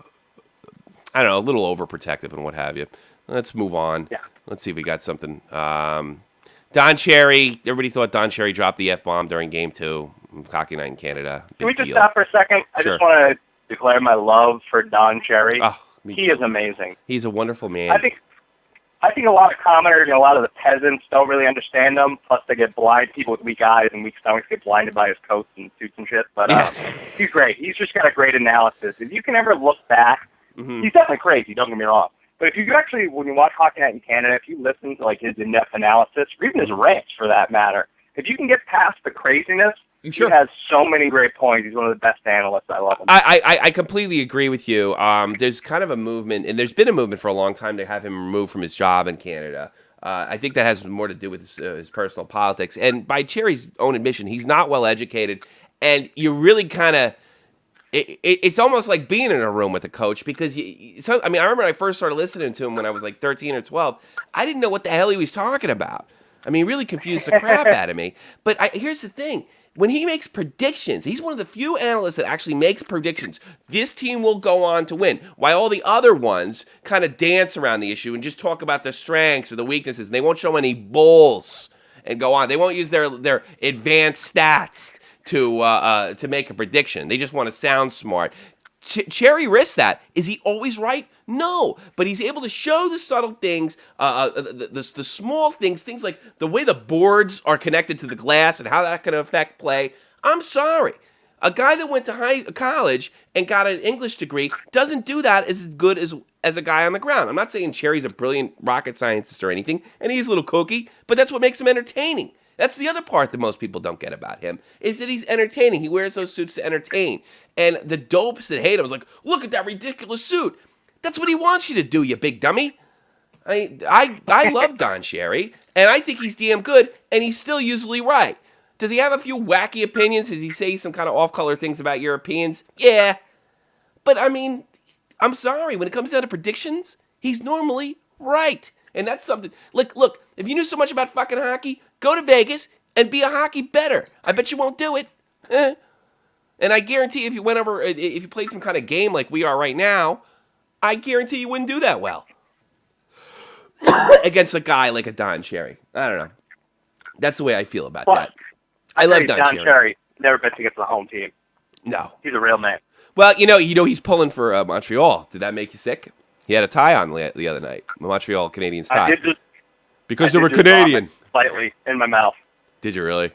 don't know, a little overprotective and what have you. Let's move on. Yeah. Let's see if we got something. Don Cherry. Everybody thought Don Cherry dropped the F-bomb during Game 2 of Hockey Night in Canada. Can we just deal. stop for a second? I Sure. just want to declare my love for Don Cherry. Oh, me He too. is amazing. He's a wonderful man. I think a lot of commenters and a lot of the peasants don't really understand him. Plus, they get blind. People with weak eyes and weak stomachs get blinded by his coats and suits and shit. But he's great. He's just got a great analysis. If you can ever look back, he's definitely crazy. Don't get me wrong. But if you actually, when you watch Hockey Night in Canada, if you listen to like his in-depth analysis, or even his rants for that matter, if you can get past the craziness, Sure. he has so many great points. He's one of the best analysts. I love him. I completely agree with you. There's kind of a movement, and there's been a movement for a long time to have him removed from his job in Canada. I think that has more to do with his personal politics. And by Cherry's own admission, he's not well educated, and you really kind of. It's almost like being in a room with a coach because I remember when I first started listening to him when I was like 13 or 12. I didn't know what the hell he was talking about. I mean, really confused the crap out of me. But here's the thing. When he makes predictions, he's one of the few analysts that actually makes predictions. This team will go on to win, while all the other ones kind of dance around the issue and just talk about the strengths and the weaknesses. And they won't show any bulls and go on. They won't use their advanced stats to make a prediction. They just want to sound smart. Cherry risks that. Is he always right? No, but he's able to show the subtle things, the small things like the way the boards are connected to the glass and how that can affect play. I'm sorry. A guy that went to college and got an English degree doesn't do that as good as a guy on the ground. I'm not saying Cherry's a brilliant rocket scientist or anything, and he's a little kooky, but that's what makes him entertaining. That's the other part that most people don't get about him, is that he's entertaining. He wears those suits to entertain. And the dopes that hate him was like, look at that ridiculous suit. That's what he wants you to do, you big dummy. I love Don Cherry, and I think he's damn good, and he's still usually right. Does he have a few wacky opinions? Does he say some kind of off-color things about Europeans? Yeah. But, I mean, I'm sorry. When it comes down to predictions, he's normally right. And that's something. Look, if you knew so much about fucking hockey, go to Vegas and be a hockey bettor. I bet you won't do it. And I guarantee if you went over, if you played some kind of game like we are right now, I guarantee you wouldn't do that well against a guy like a Don Cherry. I don't know. That's the way I feel about that. I love Don Cherry. Never bet against the home team. No. He's a real man. Well, you know he's pulling for Montreal. Did that make you sick? He had a tie on the other night. The Montreal Canadiens tie. Because they were Canadian. Slightly in my mouth. Did you really?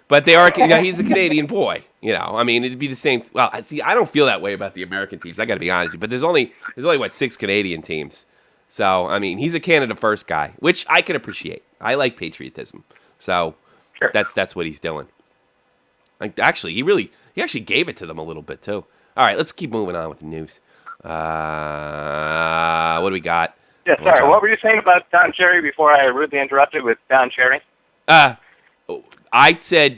But they are. He's a Canadian boy. I mean, it'd be the same. Well, see, I don't feel that way about the American teams. I got to be honest with you. But there's only what 6 Canadian teams. So I mean, he's a Canada first guy, which I can appreciate. I like patriotism. So sure. That's what he's doing. Actually, he actually gave it to them a little bit too. All right, let's keep moving on with the news. What do we got? Yeah, sorry. What were you saying about Don Cherry before I rudely interrupted with Don Cherry?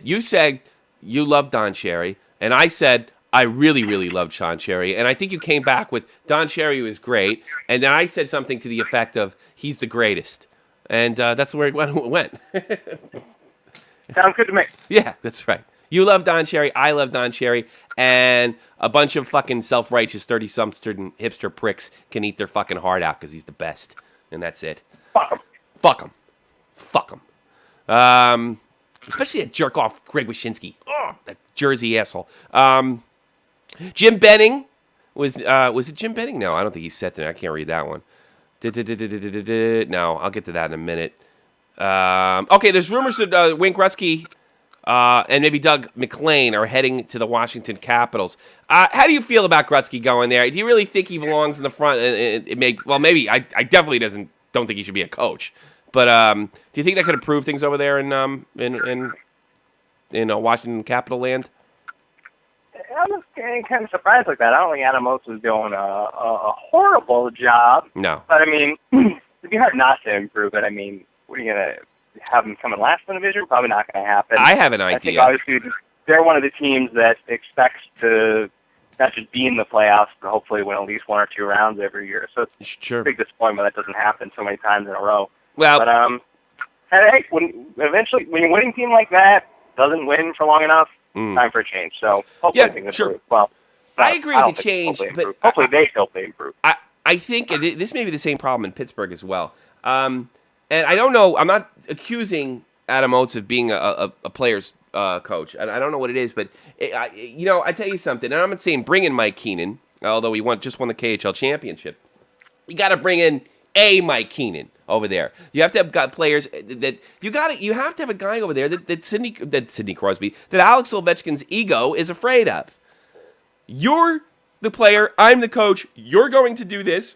You said you love Don Cherry, and I said I really, really loved Don Cherry, and I think you came back with Don Cherry was great, and then I said something to the effect of he's the greatest, and that's where it went. Sounds good to me. Yeah, that's right. You love Don Cherry, I love Don Cherry, and a bunch of fucking self-righteous 30-something hipster pricks can eat their fucking heart out because he's the best, and that's it. Fuck him. Especially that jerk-off Greg Wyshynski. Oh, that Jersey asshole. Jim Benning was it Jim Benning? No, I don't think he's set there. I can't read that one. No, I'll get to that in a minute. Okay, there's rumors that Wayne Gretzky and maybe Doug McLean are heading to the Washington Capitals. How do you feel about Gretzky going there? Do you really think he belongs in the front? Maybe. I definitely don't think he should be a coach. But do you think that could improve things over there in Washington Capital land? I'm getting kind of surprised like that. I don't think Adam Oates is doing a horrible job. No. But, I mean, it'd be hard not to improve it. I mean, what are you going to have them come in last in the division? Probably not going to happen. I have an idea. I think, obviously, they're one of the teams that expects to not just be in the playoffs, but hopefully win at least 1 or 2 rounds every year. So it's a big disappointment that doesn't happen so many times in a row. Well, but hey, when a winning team like that doesn't win for long enough, time for a change. So hopefully things improve. Well, I agree with the change, but hopefully they hope they improve. I think this may be the same problem in Pittsburgh as well. And I don't know. I'm not accusing Adam Oates of being a player's coach. I don't know what it is, but I tell you something. And I'm not saying bring in Mike Keenan, although he just won the KHL championship. You got to bring in a Mike Keenan over there. You have to have players that you have to have a guy over there that Sidney Crosby, that Alex Ovechkin's ego is afraid of. You're the player, I'm the coach, you're going to do this,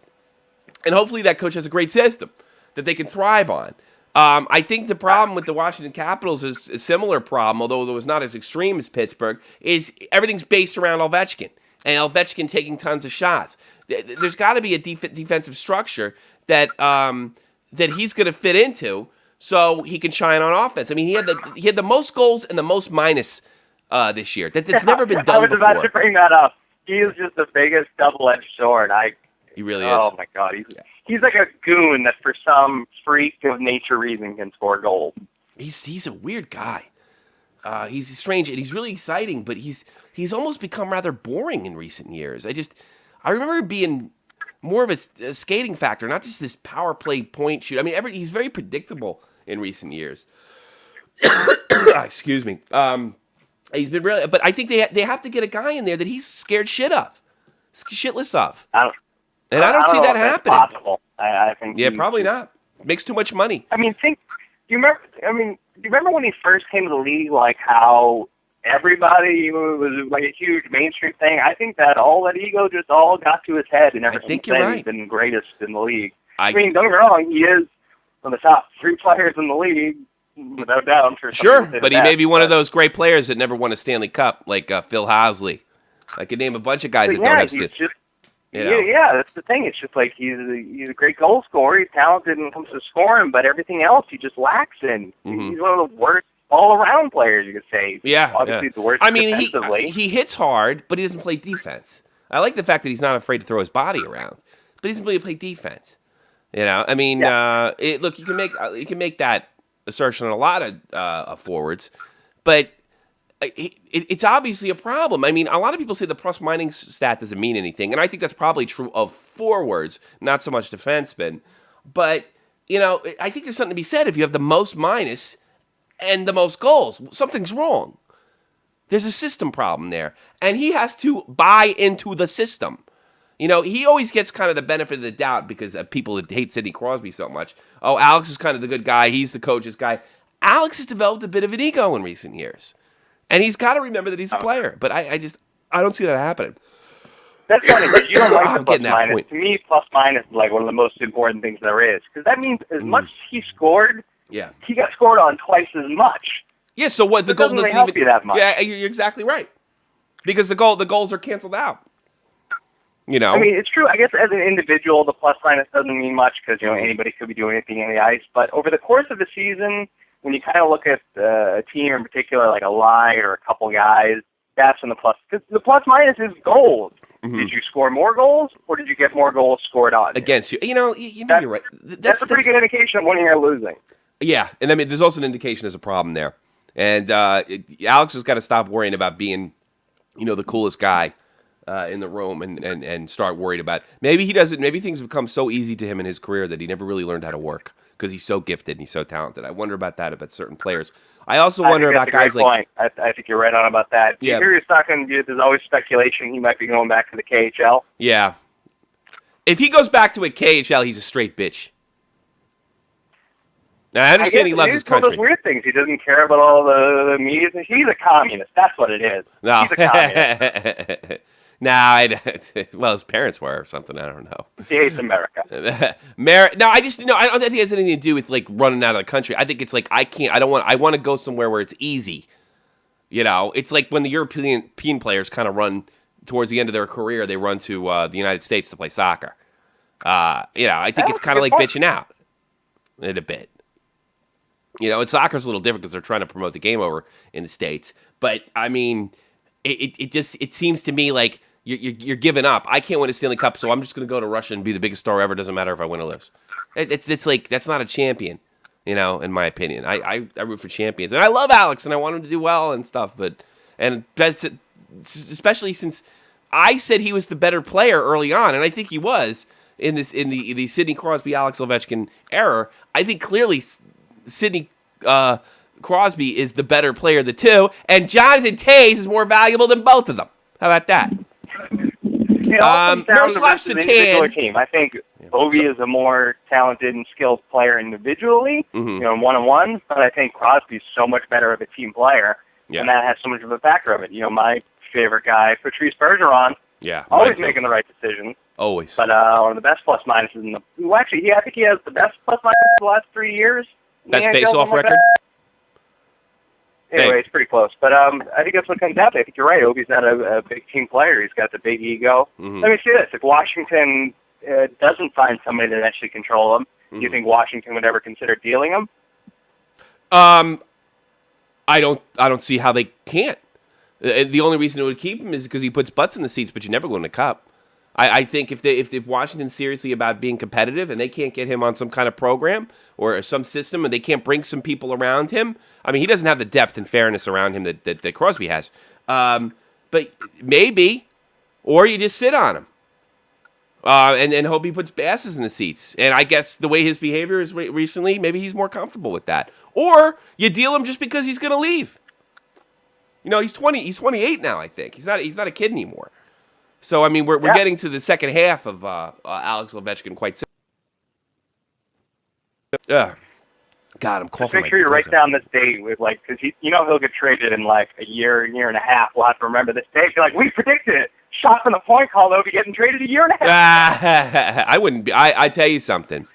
and hopefully that coach has a great system that they can thrive on. I think the problem with the Washington Capitals is a similar problem, although it was not as extreme as Pittsburgh, is everything's based around Ovechkin, and Ovechkin taking tons of shots. There's got to be a defensive structure that he's going to fit into so he can shine on offense. I mean, he had the most goals and the most minus this year. That's never been done before. I was about to bring that up. He is just the biggest double-edged sword. He really is. Oh my God, he's like a goon that for some freak of nature reason can score goals. He's a weird guy. He's strange and he's really exciting, but he's almost become rather boring in recent years. I remember him being more of a skating factor, not just this power play point shoot. I mean, he's very predictable in recent years. Excuse me. He's been really, but I think they have to get a guy in there that he's scared shitless of. I don't see that happening. Possible. I think. Yeah, probably not. Makes too much money. I mean, do you remember when he first came to the league? Like how everybody was like a huge mainstream thing. I think that all that ego just all got to his head, and ever since then he's been the greatest in the league. I mean, don't get me wrong, he is one of the top 3 players in the league. Without doubt, I'm sure. Sure, but he may be one of those great players that never won a Stanley Cup, like Phil Housley. I could name a bunch of guys that don't have. Yeah, that's the thing. It's just like he's a great goal scorer. He's talented when it comes to scoring, but everything else he just lacks in. Mm-hmm. He's one of the worst all-around players, you could say. Yeah, obviously the worst. I mean, he hits hard, but he doesn't play defense. I like the fact that he's not afraid to throw his body around, but he doesn't really play defense. I mean, look, you can make that assertion on a lot of forwards, but it's obviously a problem. I mean, a lot of people say the plus-minus stat doesn't mean anything, and I think that's probably true of forwards, not so much defensemen. But, I think there's something to be said if you have the most minus and the most goals. Something's wrong. There's a system problem there, and he has to buy into the system. He always gets kind of the benefit of the doubt because of people that hate Sidney Crosby so much. Oh, Alex is kind of the good guy. He's the coach's guy. Alex has developed a bit of an ego in recent years. And he's got to remember that he's a player. But I don't see that happening. That's funny, because you don't like the plus minus. To me, plus minus is like one of the most important things there is. Because that means as much as he scored, he got scored on twice as much. Yeah, so what? The goal doesn't help you that much. Yeah, you're exactly right. Because the goals are canceled out. I mean, it's true. I guess as an individual, the plus minus doesn't mean much because anybody could be doing anything on the ice. But over the course of the season, when you kind of look at a team in particular, like a line or a couple guys, that's when the plus. Because the plus minus is goals. Mm-hmm. Did you score more goals, or did you get more goals scored on against you? You're right. That's a pretty good indication of winning or losing. Yeah, and I mean, there's also an indication there's a problem there. And Alex has got to stop worrying about being, the coolest guy in the room and start worried about maybe he doesn't. Maybe things have come so easy to him in his career that he never really learned how to work because he's so gifted and he's so talented. I wonder about that about certain players. I also wonder about guys like. I think you're right on about that. Yeah. There's always speculation he might be going back to the KHL. Yeah. If he goes back to a KHL, he's a straight bitch. Now, I understand he loves his country. One of those weird things. He doesn't care about all the media. He's a communist. That's what it is. No. He's a communist. Well, his parents were or something. I don't know. He hates America. No, I don't think it has anything to do with like running out of the country. I think it's like I want to go somewhere where it's easy. It's like when the European players kind of run towards the end of their career, they run to the United States to play soccer. I think it's kind of like bitching out in a bit. Soccer's a little different because they're trying to promote the game over in the States. But I mean, it seems to me like you're giving up. I can't win a Stanley Cup, so I'm just going to go to Russia and be the biggest star ever. Doesn't matter if I win or lose. It's like that's not a champion, in my opinion. I root for champions, and I love Alex, and I want him to do well and stuff. But that's especially since I said he was the better player early on, and I think he was in the Sidney Crosby, Alex Ovechkin era. I think clearly Sidney Crosby is the better player of the two, and Jonathan Toews is more valuable than both of them. How about that? It all comes down to versus Satan. individual team. I think Ovi is a more talented and skilled player individually, one-on-one, but I think Crosby's so much better of a team player, and that has so much of a factor of it. My favorite guy, Patrice Bergeron, always making the right decision. Always. But one of the best plus-minuses in the... Well, actually, I think he has the best plus-minus the last 3 years. Best face-off record? Anyway, it's pretty close. But I think that's what comes down to. I think you're right. Ovi's not a big team player. He's got the big ego. Let me say this. If Washington doesn't find somebody that actually control him, do you think Washington would ever consider dealing him? I don't see how they can't. The only reason it would keep him is because he puts butts in the seats, but you never win the cup. I think if Washington's seriously about being competitive and they can't get him on some kind of program or some system and they can't bring some people around him, I mean, he doesn't have the depth and fairness around him that Crosby has. But maybe, or you just sit on him and hope he puts asses in the seats. And I guess the way his behavior is recently, maybe he's more comfortable with that. Or you deal him just because he's going to leave. He's 28 now, I think. He's not a kid anymore. So, I mean, we're getting to the second half of Alex Ovechkin quite soon. God, I'm coughing. Just make sure you write down this date with, because he'll get traded in, a year and a half. We'll have to remember this date. You're like, we predicted it. Shot from the point call, though, be getting traded a year and a half. I wouldn't be. I tell you something.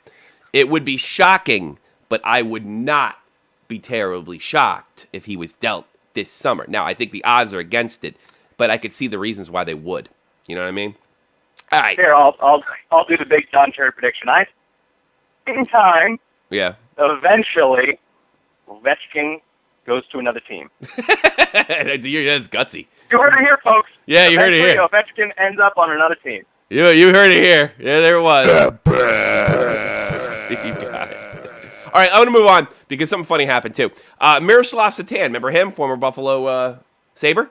It would be shocking, but I would not be terribly shocked if he was dealt this summer. Now, I think the odds are against it, but I could see the reasons why they would. You know what I mean? All right. Here, I'll do the big Don Cherry prediction. In time. Yeah. Eventually, Ovechkin goes to another team. That's gutsy. You heard it here, folks. Yeah, you heard it here. Ovechkin ends up on another team. You heard it here. Yeah, there it was. You got it. All right, I'm going to move on because something funny happened too. Miroslav Satan, remember him? Former Buffalo Sabre?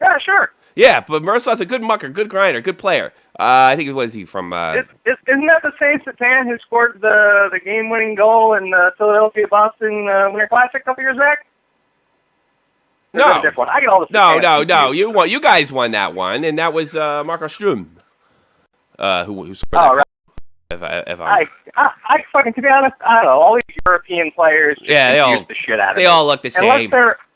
Yeah, sure. Yeah, but Miroslav's a good mucker, good grinder, good player. I think was he from? Isn't that the same Satan who scored the game-winning goal in the Philadelphia-Boston Winter Classic a couple years back? No, I get all the no. You guys won that one, and that was Marco Strum, who scored that. Right. I fucking, to be honest, I don't know. All these European players confuse the shit out of me. They all look the same.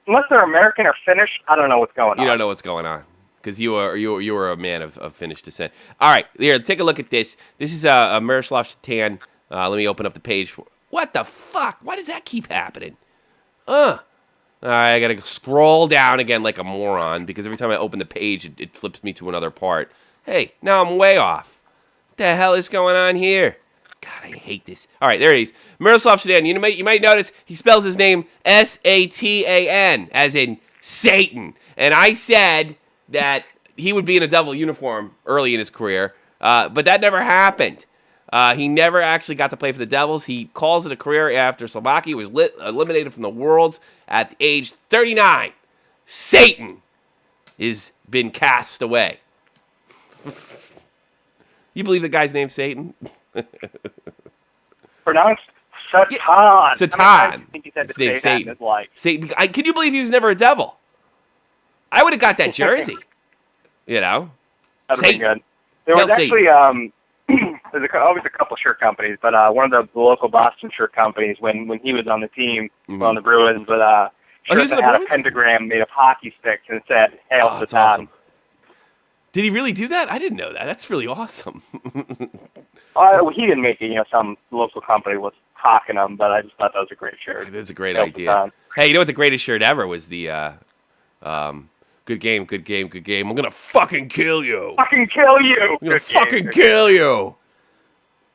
Unless they're American or Finnish, I don't know what's going on. You don't know what's going on. Because you were a man of Finnish descent. All right, here, take a look at this. This is a Miroslav Satan. Let me open up the page for. What the fuck? Why does that keep happening? All right, I gotta scroll down again like a moron because every time I open the page, it flips me to another part. Hey, now I'm way off. What the hell is going on here? God, I hate this. All right, there it is. Miroslav Satan. You might notice he spells his name Satan, as in Satan. And I said that he would be in a Devil uniform early in his career, but that never happened. He never actually got to play for the Devils. He calls it a career after Slovakia was eliminated from the Worlds at age 39. Satan has been cast away. You believe the guy's name's Satan? Pronounced Satan. Yeah, Satan. I think he said His name's Satan. Satan. Can you believe he was never a Devil? I would have got that jersey. That would have been good. There was actually there's always a couple shirt companies, but one of the local Boston shirt companies when he was on the team on the Bruins, but shirts that had a pentagram made of hockey sticks and it said "Hail Satan." That's awesome. Did he really do that? I didn't know that. That's really awesome. He didn't make it. Some local company was hawking them, but I just thought that was a great shirt. That's a great idea. Hey, you know what the greatest shirt ever was? The good game. I'm gonna fucking kill you. Fucking kill you. I'm gonna fucking kill you.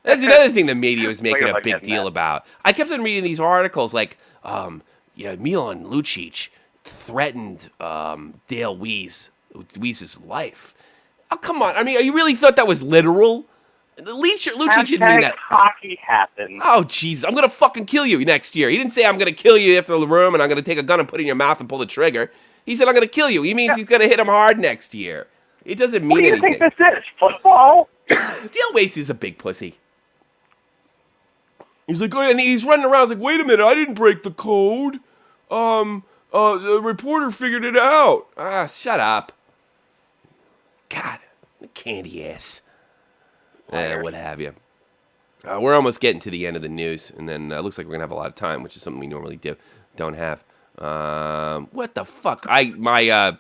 That's another thing the media was making a big deal about. I kept on reading these articles like, Milan Lucic threatened Dale Weese's life. Oh, come on. I mean, you really thought that was literal? Lucic didn't mean that. Hockey happened. Oh, jeez. I'm going to fucking kill you next year. He didn't say I'm going to kill you after the room and I'm going to take a gun and put it in your mouth and pull the trigger. He said, I'm going to kill you. He means he's going to hit him hard next year. It doesn't mean anything. What do you think this is? Football? Dale Wasey's a big pussy. He's like, and he's running around. He's like, wait a minute, I didn't break the code. The reporter figured it out. Ah, shut up. God, candy ass. What have you. We're almost getting to the end of the news, and then it looks like we're going to have a lot of time, which is something we normally don't have. What the fuck? My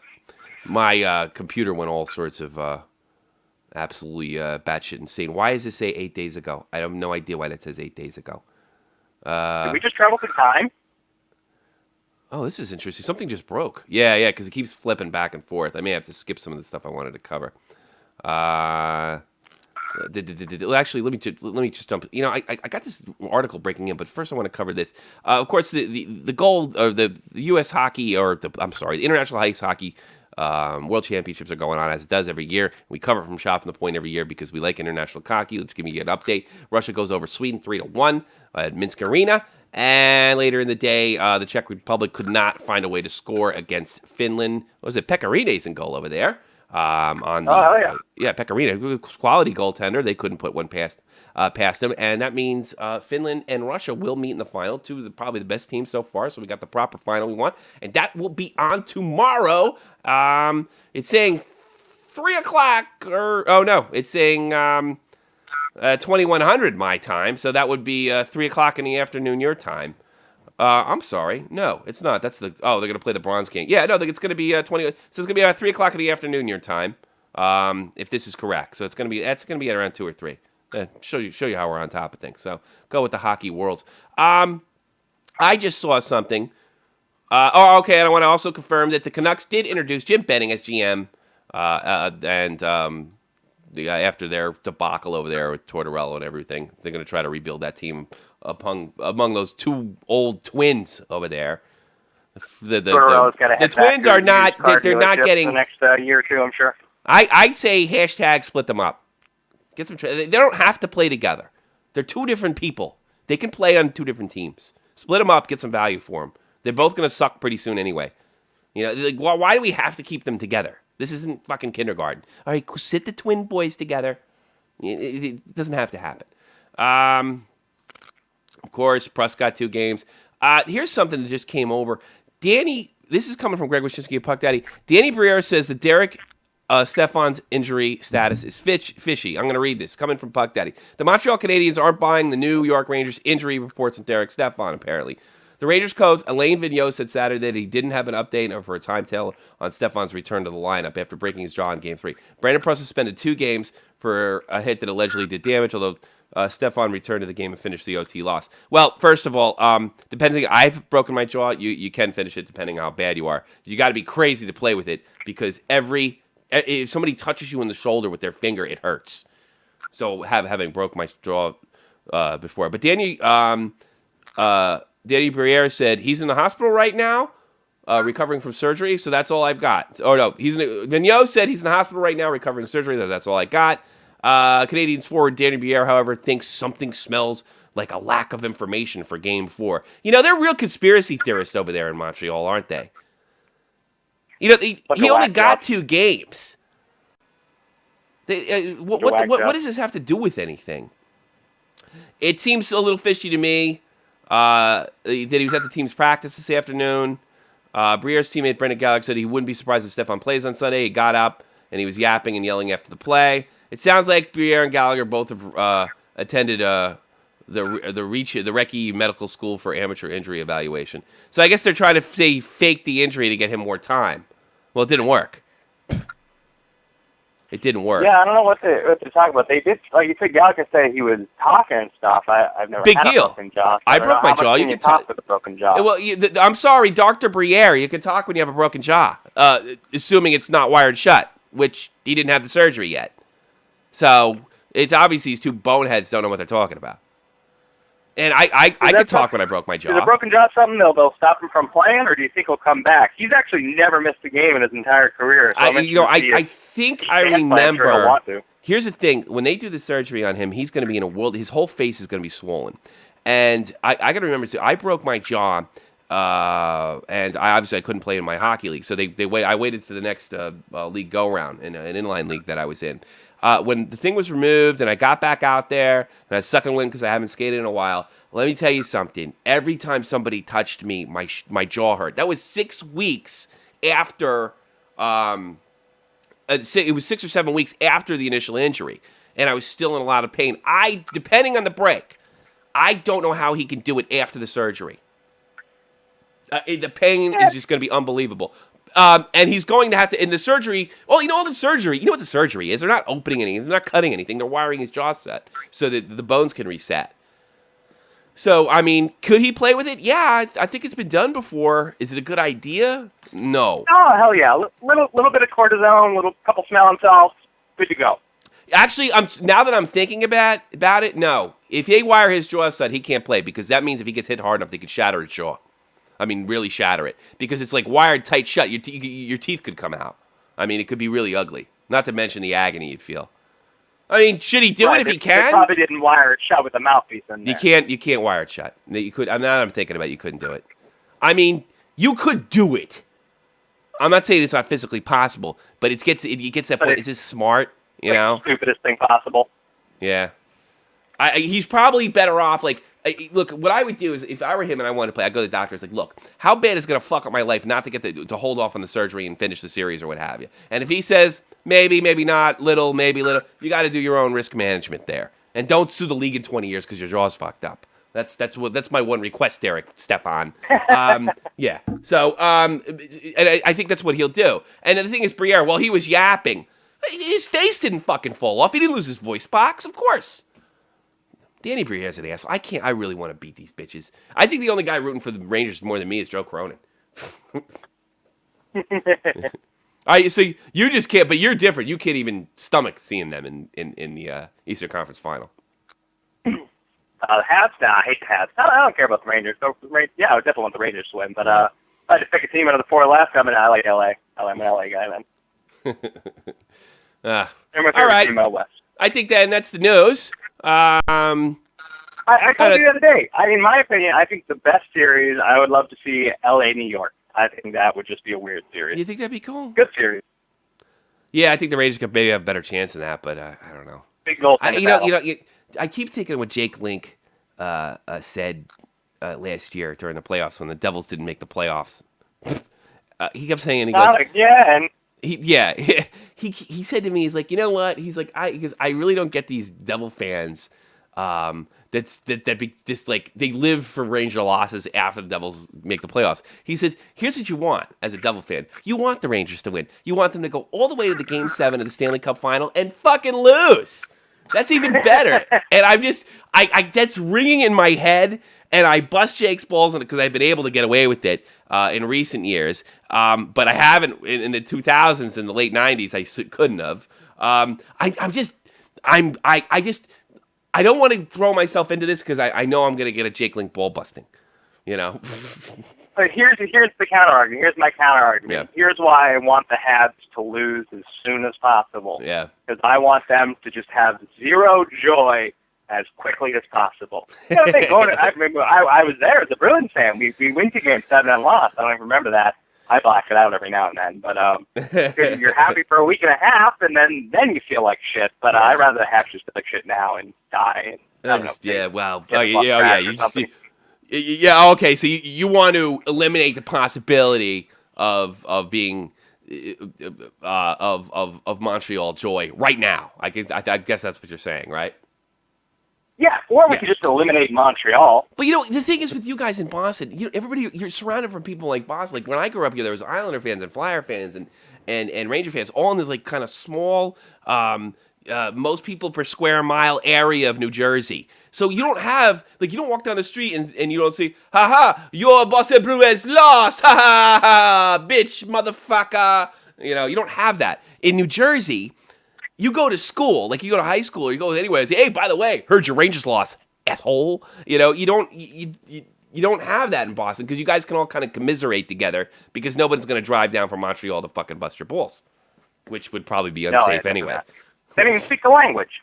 computer went all sorts of absolutely batshit insane. Why does it say 8 days ago? I have no idea why that says 8 days ago. Did we just travel through time? Oh, this is interesting. Something just broke. Yeah, because it keeps flipping back and forth. I may have to skip some of the stuff I wanted to cover. Actually, let me just jump. You know, I got this article breaking in, but first I want to cover this. Of course, the gold or the U.S. hockey the International Ice Hockey World Championships are going on as it does every year. We cover it from Shot from the Point every year because we like international hockey. Let's give you an update. Russia goes over Sweden 3-1 at Minsk Arena. And later in the day, the Czech Republic could not find a way to score against Finland. What was it? Pekarine's in goal over there. Pekarina, quality goaltender. They couldn't put one past him, and that means Finland and Russia will meet in the final. Probably the best teams so far. So we got the proper final we want, and that will be on tomorrow. It's saying 3:00 it's saying 2100 my time, so that would be 3:00 in the afternoon your time. I'm sorry, no, it's not. That's they're gonna play the bronze game. Yeah, no, it's gonna be 20. So it's gonna be about 3:00 in the afternoon your time, if this is correct. So that's gonna be at around 2 or 3. Show you how we're on top of things. So go with the hockey worlds. I just saw something. Okay, and I want to also confirm that the Canucks did introduce Jim Benning as GM, after their debacle over there with Tortorella and everything, they're going to try to rebuild that team among those two old twins over there. The twins are not. They're not getting the next year or two, I'm sure. I say hashtag split them up. Get some. They don't have to play together. They're two different people. They can play on two different teams. Split them up. Get some value for them. They're both going to suck pretty soon anyway. You know, like, why do we have to keep them together? This isn't fucking kindergarten. All right, sit the twin boys together. It doesn't have to happen. Of course, Prust got 2 games. Here's something that just came over. Danny, this is coming from Greg Wyshynski of Puck Daddy. Danny Briere says that Derek Stefan's injury status is fishy. I'm going to read this. Coming from Puck Daddy. The Montreal Canadiens aren't buying the New York Rangers injury reports on Derek Stepan, apparently. The Rangers coach Alain Vigneault said Saturday that he didn't have an update or for a timetable on Stefan's return to the lineup after breaking his jaw in Game 3. Brandon Prust suspended 2 games for a hit that allegedly did damage, although Stepan returned to the game and finished the OT loss. Well, first of all, depending, I've broken my jaw. You can finish it depending on how bad you are. You got to be crazy to play with it because if somebody touches you in the shoulder with their finger, it hurts. So having broke my jaw before, but Danny Briere said he's in the hospital right now, recovering from surgery. So that's all I've got. Vigneault said he's in the hospital right now, recovering from surgery. That's all I got. Canadiens forward Danny Briere, however, thinks something smells like a lack of information for Game 4. You know, they're real conspiracy theorists over there in Montreal, aren't they? You know, he only got 2 games. What does this have to do with anything? It seems a little fishy to me. That he was at the team's practice this afternoon. Briere's teammate Brendan Gallagher said he wouldn't be surprised if Stepan plays on Sunday. He got up and he was yapping and yelling after the play. It sounds like Briere and Gallagher both have attended the Recce Medical School for Amateur Injury Evaluation. So I guess they're trying to say he faked the injury to get him more time. Well, it didn't work. It didn't work. Yeah, I don't know what to talk about. They did, like you said, Gallagher said he was talking and stuff. I've never had a broken jaw. So I broke my jaw. You can talk with a broken jaw. Well, I'm sorry, Dr. Briere. You can talk when you have a broken jaw, assuming it's not wired shut, which he didn't have the surgery yet. So it's obviously these 2 boneheads don't know what they're talking about. And I could talk when I broke my jaw. Is a broken jaw something they'll stop him from playing, or do you think he'll come back? He's actually never missed a game in his entire career. So I think I remember. Here's the thing: when they do the surgery on him, he's going to be in a world. His whole face is going to be swollen, and I got to remember too. I broke my jaw and I couldn't play in my hockey league, so I waited for the next league go round in an inline league that I was in. When the thing was removed and I got back out there and I was sucking wind because I haven't skated in a while, let me tell you something. Every time somebody touched me, my jaw hurt. That was 6 weeks after. It was 6 or 7 weeks after the initial injury, and I was still in a lot of pain. Depending on the break, I don't know how he can do it after the surgery. The pain is just going to be unbelievable. And he's going to have to, in the surgery, well, you know what the surgery is? They're not opening anything. They're not cutting anything. They're wiring his jaw set so that the bones can reset. So, I mean, could he play with it? Yeah, I think it's been done before. Is it a good idea? No. Oh, hell yeah. Little bit of cortisone, couple smelling salts, good to go. Actually, now that I'm thinking about it, no. If they wire his jaw set, he can't play because that means if he gets hit hard enough, they could shatter his jaw. I mean, really shatter it. Because it's like wired tight shut. Your teeth could come out. I mean, it could be really ugly. Not to mention the agony you'd feel. I mean, should he do it if he can? They probably didn't wire it shut with the mouthpiece in there. You can't wire it shut. You could. Now that I'm thinking about it, you couldn't do it. I mean, you could do it. I'm not saying it's not physically possible, but it gets to that point. Is this smart? You know? Stupidest thing possible. Yeah. He's probably better off, like, look, what I would do is, if I were him and I wanted to play, I'd go to the doctor. It's like, look, how bad is it going to fuck up my life not to get to hold off on the surgery and finish the series or what have you? And if he says, maybe not, maybe little, you got to do your own risk management there. And don't sue the league in 20 years because your jaw's fucked up. That's my one request, Derek Stepan. Yeah. So, and I think that's what he'll do. And the thing is, Briere, while he was yapping, his face didn't fucking fall off. He didn't lose his voice box, of course. Danny Briere's an asshole. I really want to beat these bitches. I think the only guy rooting for the Rangers more than me is Joe Cronin. So you just can't, but you're different. You can't even stomach seeing them in the Eastern Conference Final. The Habs? Nah, I hate the Habs. I don't care about the Rangers. So, yeah, I would definitely want the Rangers to win. But if I had to pick a team out of the four left, I like LA. I'm an LA guy, man. All right. Team out west. I think that's the news. I told you the other day. In my opinion, I think the best series, I would love to see LA, New York. I think that would just be a weird series. You think that'd be cool? Good series. Yeah, I think the Rangers could maybe have a better chance than that, but I don't know. Big goal. I keep thinking of what Jake Link said last year during the playoffs when the Devils didn't make the playoffs. He kept saying, he goes, he said to me, he's like, you know what? He's like, I really don't get these Devil fans. They live for Ranger losses after the Devils make the playoffs. He said, here's what you want as a Devil fan. You want the Rangers to win. You want them to go all the way to the Game 7 of the Stanley Cup Final and fucking lose. That's even better. And I'm just, that's ringing in my head. And I bust Jake's balls on it because I've been able to get away with it in recent years. But I haven't in the 2000s and the late 90s. I couldn't have. I don't want to throw myself into this because I know I'm going to get a Jake Link ball busting. You know. But here's the counter argument. Here's my counter argument. Yeah. Here's why I want the Habs to lose as soon as possible. Yeah. Because I want them to just have zero joy as quickly as possible. You know, I was there as a Bruins fan. We went to Game 7 and lost. I don't even remember that. I black it out every now and then. But you're happy for a week and a half, and then you feel like shit. But I'd rather the Habs just feel like shit now and die. Okay, so you want to eliminate the possibility of being of Montreal joy right now. I guess that's what you're saying, right? Yeah, or we could just eliminate Montreal. But you know, the thing is with you guys in Boston, you're surrounded from people like Boston. Like when I grew up here, there was Islander fans and Flyer fans and Ranger fans, all in this like kind of small, most people per square mile area of New Jersey. So you don't have, like, you don't walk down the street and you don't say, ha, your Boston Bruins lost, ha, bitch, motherfucker. You know, you don't have that. In New Jersey, you go to school, like you go to high school or you go anywhere and say, hey, by the way, heard your Rangers lost, asshole. You know, you don't have that in Boston because you guys can all kind of commiserate together because nobody's going to drive down from Montreal to fucking bust your balls, which would probably be unsafe anyway. They didn't even speak the language.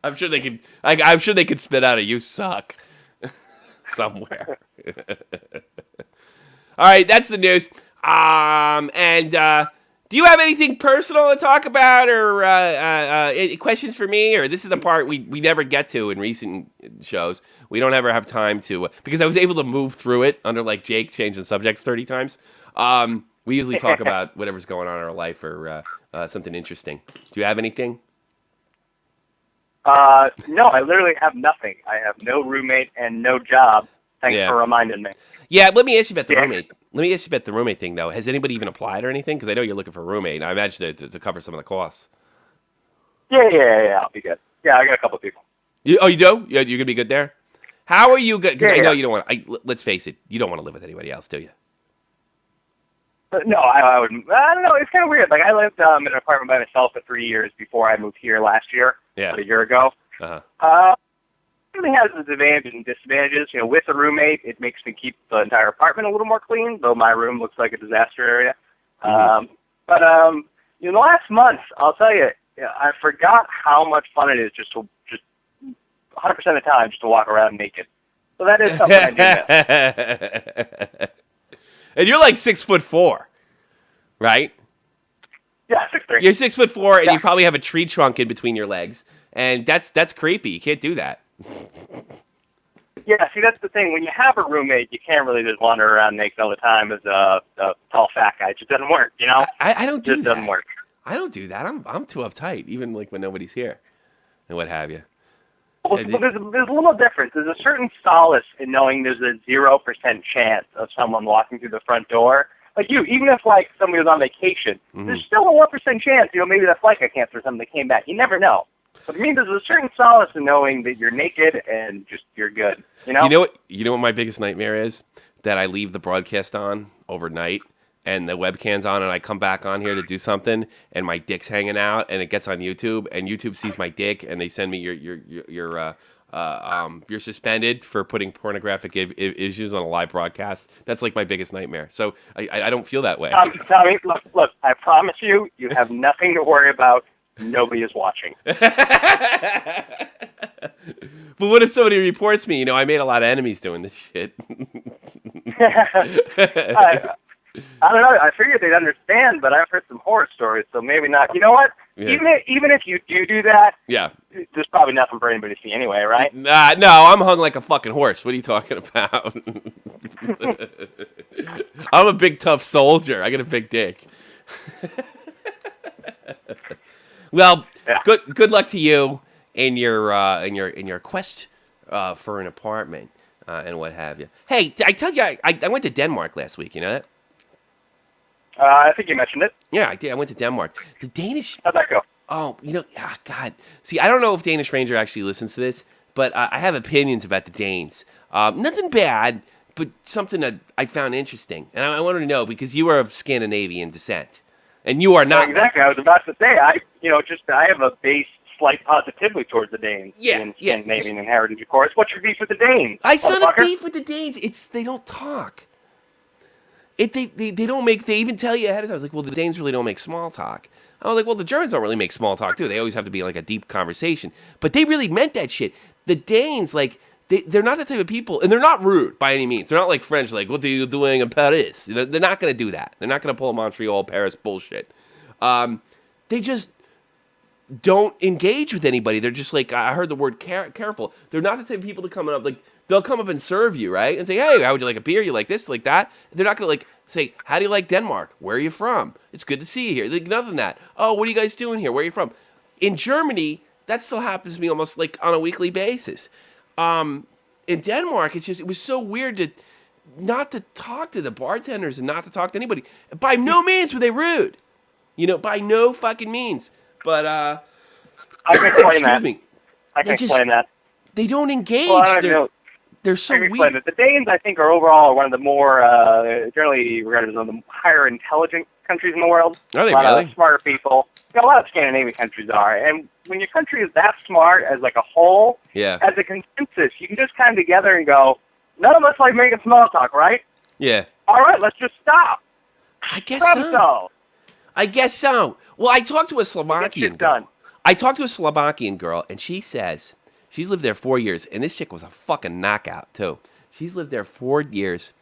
I'm sure they could. I'm sure they could spit out a "you suck." somewhere. All right, that's the news. Do you have anything personal to talk about, or questions for me? Or this is the part we never get to in recent shows. We don't ever have time to, because I was able to move through it under like Jake changing subjects 30 times. We usually talk about whatever's going on in our life or something interesting. Do you have anything? No, I literally have nothing. I have no roommate and no job. Thanks for reminding me. Yeah, let me ask you about the roommate. Let me ask you about the roommate thing, though. Has anybody even applied or anything? Because I know you're looking for a roommate, and I imagine to cover some of the costs. Yeah, I'll be good. Yeah, I got a couple of people. You do? You're going to be good there? How are you good? Because I know you don't want to, let's face it, you don't want to live with anybody else, do you? No, I wouldn't. I don't know. It's kind of weird. Like, I lived in an apartment by myself for 3 years before I moved here last year, about a year ago. Uh-huh. It really has its advantages and disadvantages. You know, with a roommate, it makes me keep the entire apartment a little more clean, though my room looks like a disaster area. Mm-hmm. The last month, I'll tell you, I forgot how much fun it is just 100% of the time just to walk around naked. So that is something I do miss. And you're like 6'4", right? Yeah, 6'3". You're 6'4", and you probably have a tree trunk in between your legs, and that's creepy. You can't do that. Yeah, see, that's the thing. When you have a roommate, you can't really just wander around naked all the time as a tall fat guy. It just doesn't work, you know? I don't do that. It just doesn't work. I don't do that. I'm too uptight, even like when nobody's here and what have you. Well, there's a little difference. There's a certain solace in knowing there's a 0% chance of someone walking through the front door. Like you, even if like somebody was on vacation, there's still a 1% chance, maybe the flight got canceled or something, they came back. You never know. But I mean, there's a certain solace in knowing that you're naked and just you're good. You know what my biggest nightmare is? That I leave the broadcast on overnight and the webcam's on, and I come back on here to do something, and my dick's hanging out, and it gets on YouTube, and YouTube sees my dick, and they send me you're suspended for putting pornographic issues on a live broadcast. That's like my biggest nightmare. So I don't feel that way. Tommy, look, I promise you have nothing to worry about. Nobody is watching. But what if somebody reports me? I made a lot of enemies doing this shit. I don't know. I figured they'd understand, but I've heard some horror stories, so maybe not. You know what? Yeah. Even if you do that, there's probably nothing for anybody to see anyway, right? No, I'm hung like a fucking horse. What are you talking about? I'm a big tough soldier. I got a big dick. Well, good luck to you in your quest for an apartment and what have you. Hey, I tell you, I went to Denmark last week. You know that? I think you mentioned it. Yeah, I did. I went to Denmark. The Danish. How'd that go? Oh, God. See, I don't know if Danish Ranger actually listens to this, but I have opinions about the Danes. Nothing bad, but something that I found interesting, and I wanted to know because you are of Scandinavian descent. And you are not. Exactly. I was about to say, I have a base slight positively towards the Danes. In Scandinavian and heritage, of course. What's your beef with the Danes? It's not a beef with the Danes. It's they don't talk. They don't make. They even tell you ahead of time. I was like, well, the Danes really don't make small talk. I was like, well, the Germans don't really make small talk too. They always have to be like a deep conversation. But they really meant that shit. The Danes, like. They're not the type of people, and they're not rude by any means. They're not like French, like, what are you doing in Paris? They're not going to do that. They're not going to pull Montreal, Paris bullshit. They just don't engage with anybody. They're just like, I heard the word careful. They're not the type of people to come up, like, they'll come up and serve you, right? And say, hey, how would you like a beer? You like this, like that? They're not going to, like, say, how do you like Denmark? Where are you from? It's good to see you here. Like, nothing than that. Oh, what are you guys doing here? Where are you from? In Germany, that still happens to me almost, like, on a weekly basis. In Denmark, it was so weird not to talk to the bartenders and not to talk to anybody. By no means were they rude, by no fucking means. But I can explain that. I can explain that. They don't engage. Well, they're so weird. The Danes, I think, are overall one of the more generally regarded as one of the higher intelligent countries in the world. Are they really? A lot of smarter people. A lot of Scandinavian countries are, and when your country is that smart as like a whole, as a consensus, you can just come together and go, none of us like making small talk, right? Yeah. All right, let's just stop. I guess so. Well, I talked to a Slovakian girl. And she says she's lived there 4 years, and this chick was a fucking knockout too. She's lived there 4 years.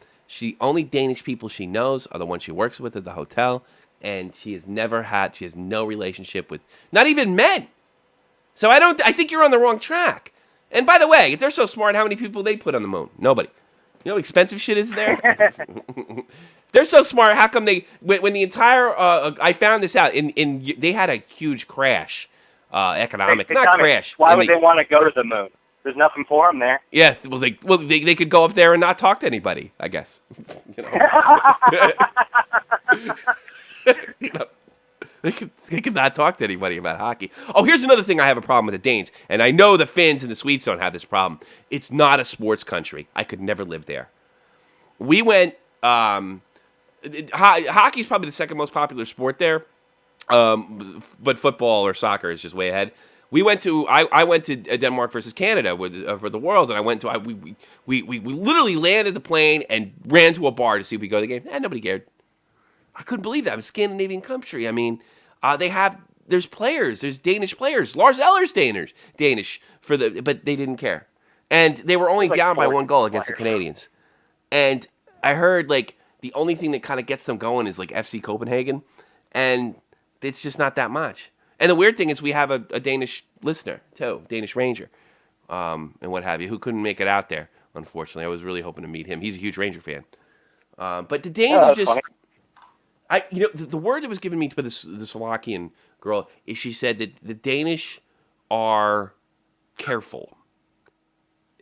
Only Danish people she knows are the ones she works with at the hotel, and she has no relationship with, not even men. So I think you're on the wrong track. And by the way, if they're so smart, how many people they put on the moon? Nobody. You know how expensive shit is there? They're so smart. How come when the entire, I found this out, they had a huge crash, economic, crash. Why would they want to go to the moon? There's nothing for them there. Yeah, they could go up there and not talk to anybody, I guess. You know? They could not talk to anybody about hockey. Oh, here's another thing I have a problem with the Danes, and I know the Finns and the Swedes don't have this problem. It's not a sports country. I could never live there. We went. Hockey's probably the second most popular sport there, but football or soccer is just way ahead. We went to. I went to Denmark versus Canada for the Worlds, and I went to. We literally landed the plane and ran to a bar to see if we go to the game. And nobody cared. I couldn't believe that. I'm a Scandinavian country. I mean, there's players. There's Danish players. Lars Eller's Danish but they didn't care. And they were only down by 1 goal against the Canadians. And I heard, like, the only thing that kind of gets them going is, like, FC Copenhagen. And it's just not that much. And the weird thing is we have a Danish listener, too, Danish Ranger, and what have you, who couldn't make it out there, unfortunately. I was really hoping to meet him. He's a huge Ranger fan. But the Danes are just... Funny. The word that was given me by the Slovakian girl is she said that the Danish are careful.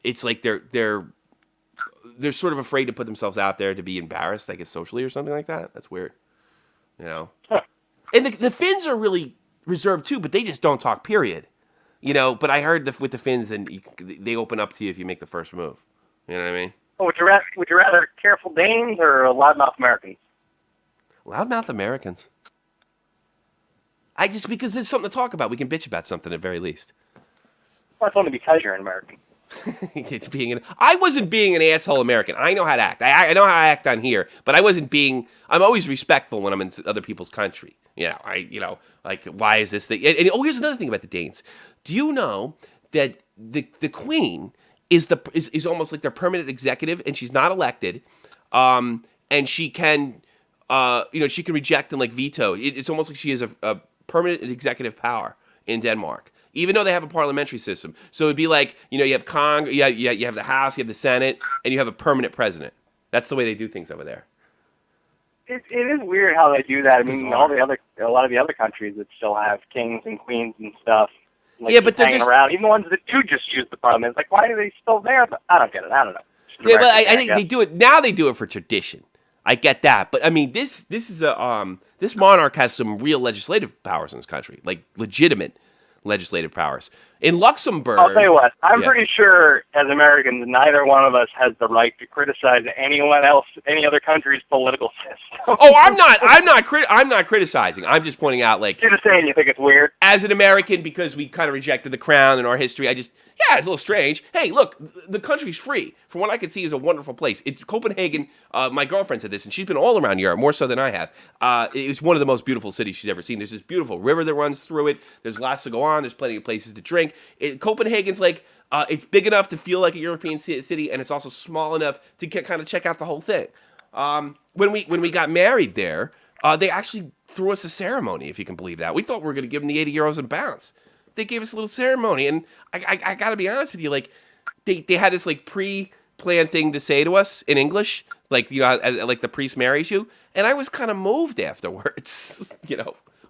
It's like they're sort of afraid to put themselves out there to be embarrassed, I guess, socially or something like that. That's weird, you know. Huh. And the Finns are really reserved too, but they just don't talk. Period. You know. But I heard with the Finns, and they open up to you if you make the first move. You know what I mean? Well, would you rather careful Danes or loudmouth Americans? Loudmouth Americans. Because there's something to talk about. We can bitch about something at very least. Well, it's only because you're an American. I wasn't being an asshole American. I know how to act. I know how I act on here, but I wasn't being. I'm always respectful when I'm in other people's country. Like, why is this thing? And here's another thing about the Danes. Do you know that the Queen is almost like their permanent executive, and she's not elected, and she can. She can reject and like veto. It's almost like she has a permanent executive power in Denmark, even though they have a parliamentary system. So it'd be like, you have Congress, you have the House, you have the Senate, and you have a permanent president. That's the way they do things over there. It is weird how they do that. I mean, a lot of the other countries that still have kings and queens and stuff. Like, but they're hanging around. Even the ones that do just use the parliament. It's like, why are they still there? But I don't get it. I don't know. Yeah, well, I think they do it now. They do it for tradition. I get that, but I mean, this monarch has some real legislative powers in this country, like legitimate legislative powers. In Luxembourg, I'll tell you what, I'm pretty sure as Americans, neither one of us has the right to criticize anyone else, any other country's political system. Oh, I'm not criticizing. I'm just pointing out, like, you're just saying you think it's weird. As an American, because we kind of rejected the crown in our history, it's a little strange. Hey, look, the country's free. From what I can see, is a wonderful place. It's Copenhagen. My girlfriend said this, and she's been all around Europe, more so than I have. It's one of the most beautiful cities she's ever seen. There's this beautiful river that runs through it. There's lots to go on. There's plenty of places to drink. Copenhagen's like, it's big enough to feel like a European city, and it's also small enough to kind of check out the whole thing. When we got married there, they actually threw us a ceremony, if you can believe that. We thought we were going to give them the 80 euros and bounce. They gave us a little ceremony, and I got to be honest with you, like, they had this, like, pre-planned thing to say to us in English, like, like the priest marries you, and I was kind of moved afterwards,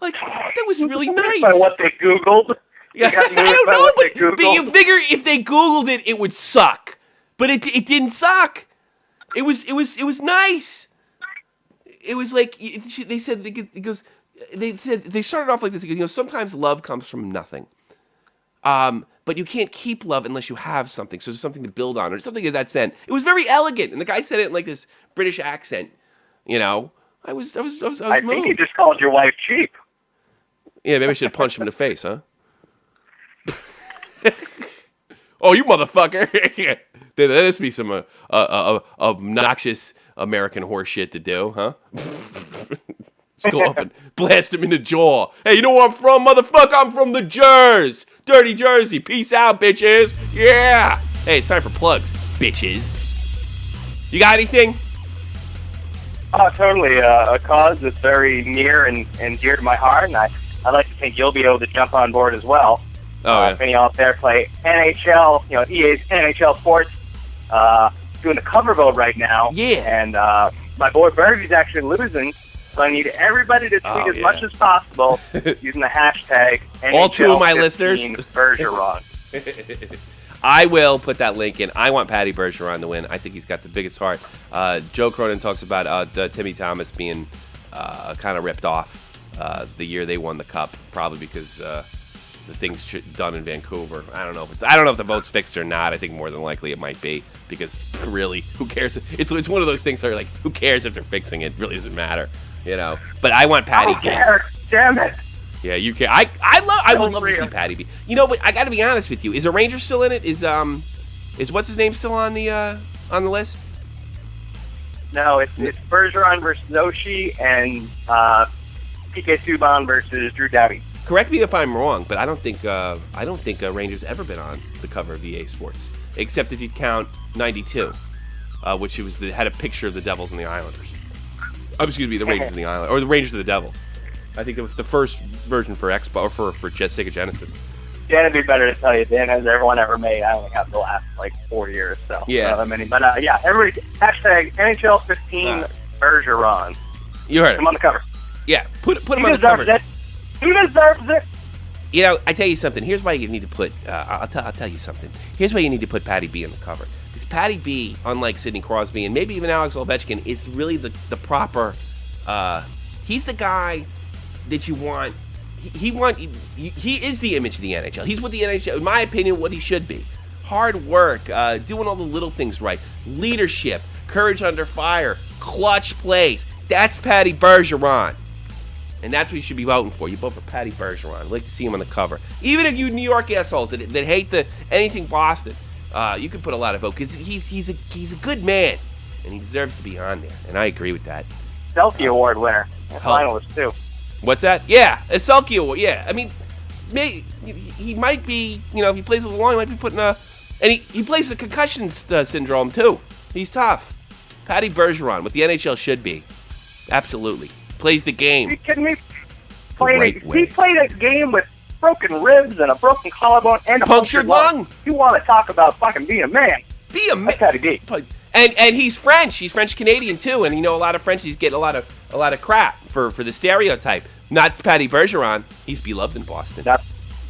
like, that was really nice. By what they Googled. Yeah, I don't know, but you figure if they Googled it, it would suck. But it didn't suck. It was nice. It was like they said they started off like this. Sometimes love comes from nothing. But you can't keep love unless you have something. So there's something to build on, or something of that sense. It was very elegant, and the guy said it in like this British accent. I was moved. I think you just called your wife cheap. Yeah, maybe I should have punched him in the face, huh? Oh, you motherfucker! There must be some obnoxious American horse shit to do, huh? Just go up and blast him in the jaw. Hey, you know where I'm from, motherfucker? I'm from the Jersey, dirty Jersey. Peace out, bitches. Yeah. Hey, it's time for plugs, bitches. You got anything? Oh, totally. A cause that's very near and dear to my heart, and I'd like to think you'll be able to jump on board as well. Oh, yeah. If any out there play NHL, EA's NHL Sports, doing the cover vote right now. Yeah. And my boy Bergie's actually losing, so I need everybody to tweet as much as possible using the hashtag NHL15 All two of my listeners. Bergeron. I will put that link in. I want Patty Bergeron to win. I think he's got the biggest heart. Joe Cronin talks about Timmy Thomas being kind of ripped off the year they won the Cup, probably because the things done in Vancouver. I don't know if the vote's fixed or not. I think more than likely it might be, because really, who cares? It's one of those things where, like, who cares if they're fixing it? It really doesn't matter, But I want Patty. Damn it. Yeah, you can. I would love to see Patty B. But I got to be honest with you. Is a Ranger still in it? Is what's his name still on the list? No, it's Bergeron versus Oshie and PK Subban versus Drew Doughty. Correct me if I'm wrong, but I don't think Ranger's ever been on the cover of EA Sports, except if you count '92, which had a picture of the Devils and the Islanders. Oh, excuse me, the Rangers and the Islanders, or the Rangers and the Devils. I think it was the first version for Xbox, or for Sega Genesis. Dan would be better to tell you. Dan has everyone ever made. I only have the last 4 years, so yeah. But everybody hashtag NHL15 Bergeron. You heard it. Him on the cover. Yeah, put him on the cover. He deserves it. I tell you something. Here's why you need to put. I'll tell you something. Here's why you need to put Patty B on the cover. Because Patty B, unlike Sidney Crosby and maybe even Alex Ovechkin, is really the proper. He's the guy that you want. He is the image of the NHL. He's what the NHL, in my opinion, what he should be. Hard work, doing all the little things right, leadership, courage under fire, clutch plays. That's Patty Bergeron. And that's what you should be voting for. You vote for Patty Bergeron. I'd like to see him on the cover. Even if you New York assholes that hate anything Boston, you can put a lot of vote, because he's a good man, and he deserves to be on there. And I agree with that. Selkie Award winner, finalist too. What's that? Yeah, a Selkie Award. Yeah, I mean, he might be. If he plays a little long, he might be putting and he plays the concussion syndrome too. He's tough. Patty Bergeron, what the NHL should be. Absolutely. Plays the game. Are you kidding me? He played a game with broken ribs and a broken collarbone and a punctured lung. You want to talk about fucking being a man? Be a man. Patty B. And he's French. He's French Canadian too. And a lot of Frenchies get a lot of crap for the stereotype. Not Patty Bergeron. He's beloved in Boston.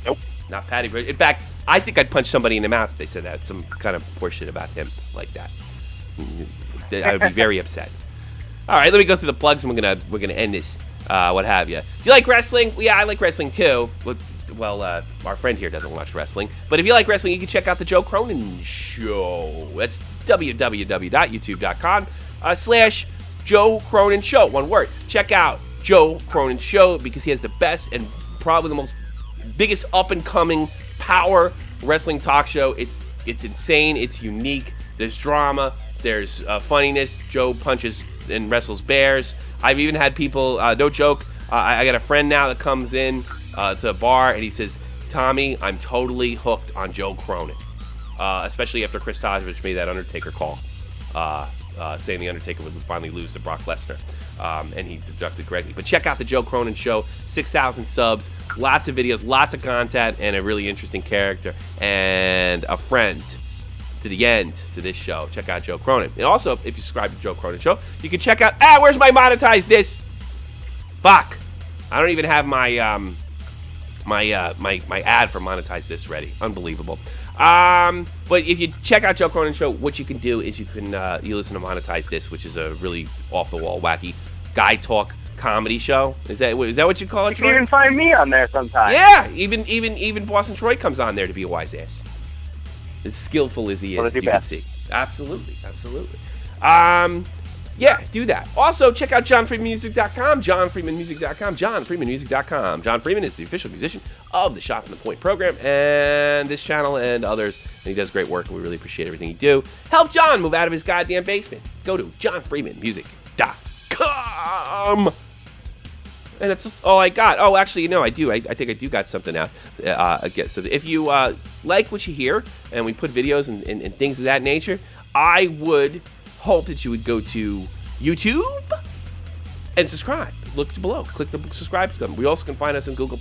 Nope. Not Patty Bergeron. In fact, I think I'd punch somebody in the mouth if they said that. Some kind of horseshit about him like that. I would be very upset. All right, let me go through the plugs, and we're gonna end this. What have you? Do you like wrestling? Yeah, I like wrestling too. Well, our friend here doesn't watch wrestling, but if you like wrestling, you can check out the Joe Cronin Show. That's www.youtube.com/Joe Cronin Show. One word. Check out Joe Cronin Show, because he has the best and probably the biggest up and coming power wrestling talk show. It's insane. It's unique. There's drama. There's funniness. Joe punches and wrestles bears. I've even had people, no joke, I got a friend now that comes in to a bar, and he says, Tommy, I'm totally hooked on Joe Cronin. Especially after Chris Tajevich made that Undertaker call, saying the Undertaker would finally lose to Brock Lesnar. And he deducted correctly. But check out the Joe Cronin Show. 6,000 subs, lots of videos, lots of content, and a really interesting character. And a friend to the end to this show. Check out Joe Cronin. And also, if you subscribe to Joe Cronin Show, you can check out, where's my monetize this? Fuck. I don't even have my my ad for monetize this ready. Unbelievable. But if you check out Joe Cronin Show, what you can do is you listen to Monetize This, which is a really off the wall, wacky guy talk comedy show. Is that what you call it, Troy? You can even find me on there sometimes. Yeah, even Boston Troy comes on there to be a wise ass. As skillful as he is, you can see. Absolutely. Yeah, do that. Also, check out JohnFreemanMusic.com, JohnFreemanMusic.com, JohnFreemanMusic.com. John Freeman is the official musician of the Shot from the Point program and this channel and others. And he does great work, and we really appreciate everything you do. Help John move out of his goddamn basement. Go to JohnFreemanMusic.com. And that's just all I got. Oh, actually, I do. I think I do got something out. So if you like what you hear, and we put videos and things of that nature, I would hope that you would go to YouTube and subscribe. Look below. Click the subscribe button. We also can find us on Google+.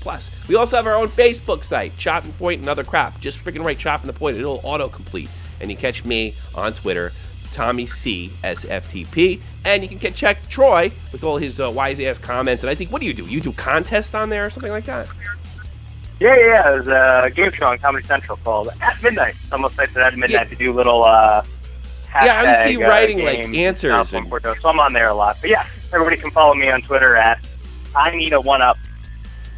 We also have our own Facebook site, Chop and Point and Other Crap. Just freaking write Chop and the Point. It'll autocomplete. And you catch me on Twitter, Tommy C SFTP, and you can check Troy with all his wise ass comments. And I think, what do? You do contests on there or something like that? Yeah. There's a game show on Comedy Central called At Midnight. Some of the sites at midnight to do little I always see you writing like answers. So I'm on there a lot. But yeah, everybody can follow me on Twitter at I need a 1-up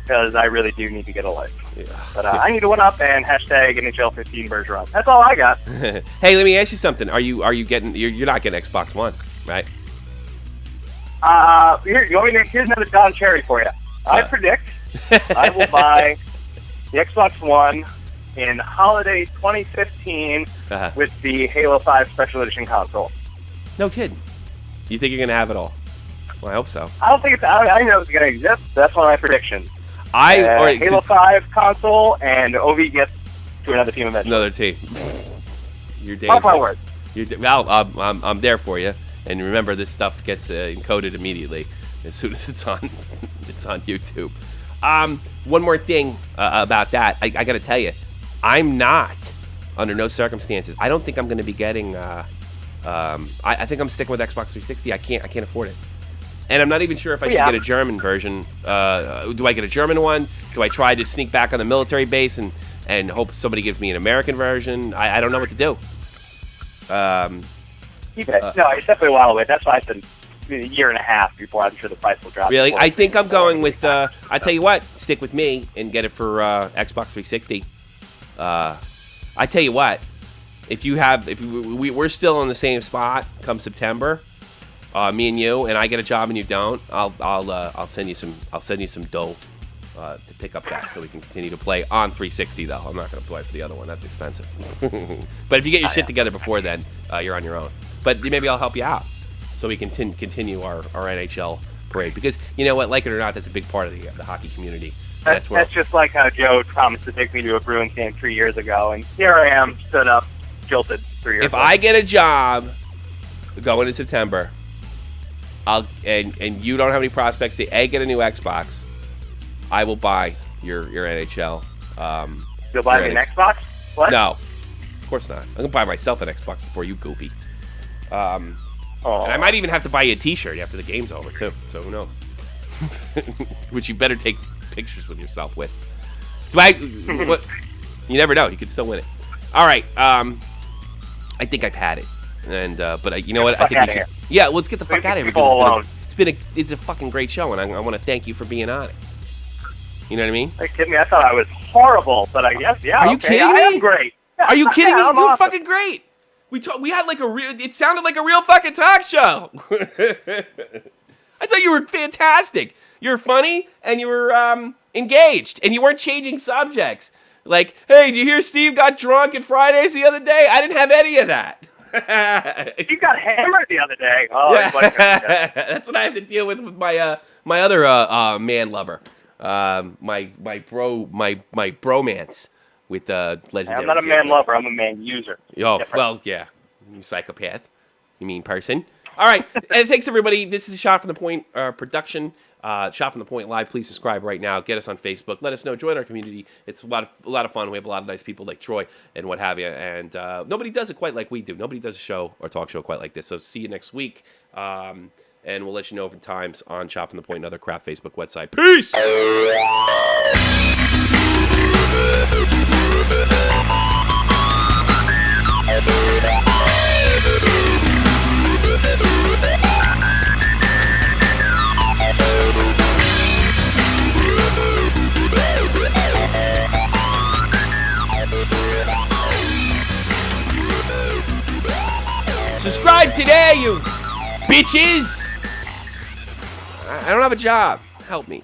because I really do need to get a life. Yeah. But I need a 1-up and hashtag NHL15 Bergeron. That's all I got. Hey, let me ask you something. Are you getting? You're not getting Xbox One, right? Here's another Don Cherry for you. I predict I will buy the Xbox One in holiday 2015 with the Halo 5 Special Edition console. No kidding. You think you're gonna have it all? Well, I hope so. I don't think I know it's gonna exist. That's one of my predictions. Halo 5 console and OV gets to another team eventually. Another team. You're dangerous. Mark my words. I'm there for you. And remember, this stuff gets encoded immediately as soon as it's on YouTube. One more thing about that. I got to tell you, I'm not, under no circumstances. I don't think I'm going to be getting. I think I'm sticking with Xbox 360. I can't afford it. And I'm not even sure if I should get a German version. Do I get a German one? Do I try to sneak back on the military base and hope somebody gives me an American version? I don't know what to do. No, it's definitely a while away. That's why it's been a year and a half before I'm sure the price will drop. Really? I think I'm going with, I tell you what, stick with me and get it for Xbox 360. I tell you what, we're still in the same spot come September, me and you, and I get a job and you don't, I'll send you some dough to pick up that so we can continue to play on 360 though. I'm not going to play for the other one. That's expensive. But if you get your shit together before then, you're on your own. But maybe I'll help you out so we can continue our NHL parade. Because you know what, like it or not, that's a big part of the hockey community. That's just like how Joe promised to take me to a Bruins game 3 years ago, and here I am, stood up, jilted 3 years ago. If I get a job going in September, and you don't have any prospects to get a new Xbox, I will buy your NHL. You'll buy me an Xbox? What? No, of course not. I'm gonna buy myself an Xbox before you, goopy. And I might even have to buy you a T-shirt after the game's over too. So who knows? Which you better take pictures with yourself with. What? You never know. You could still win it. All right. I think I've had it. And but you know what? I think we should. Yeah, let's get the fuck out of here because it's a fucking great show, and I want to thank you for being on it. You know what I mean? Are you kidding me? I thought I was horrible, but I guess Are you kidding me? I am great. Are you kidding me? I'm You were awesome. fucking great. We had like a real. It sounded like a real fucking talk show. I thought you were fantastic. You're funny and you were engaged and you weren't changing subjects. Like, hey, did you hear Steve got drunk at Fridays the other day? I didn't have any of that. You got hammered the other day. Oh, yeah. That's what I have to deal with my my other man lover, my bromance with legendary. I'm not a man lover. I'm a man user. Oh, well, yeah, you psychopath. You mean person. All right, and thanks everybody. This is a Shot from the Point production. Shot from the Point Live. Please subscribe right now. Get us on Facebook. Let us know. Join our community. It's a lot of fun. We have a lot of nice people like Troy and what have you. And nobody does it quite like we do. Nobody does a show or talk show quite like this. So see you next week. And we'll let you know over times on Shot from the Point and Other Crap Facebook website. Peace. Subscribe today, you bitches! I don't have a job. Help me.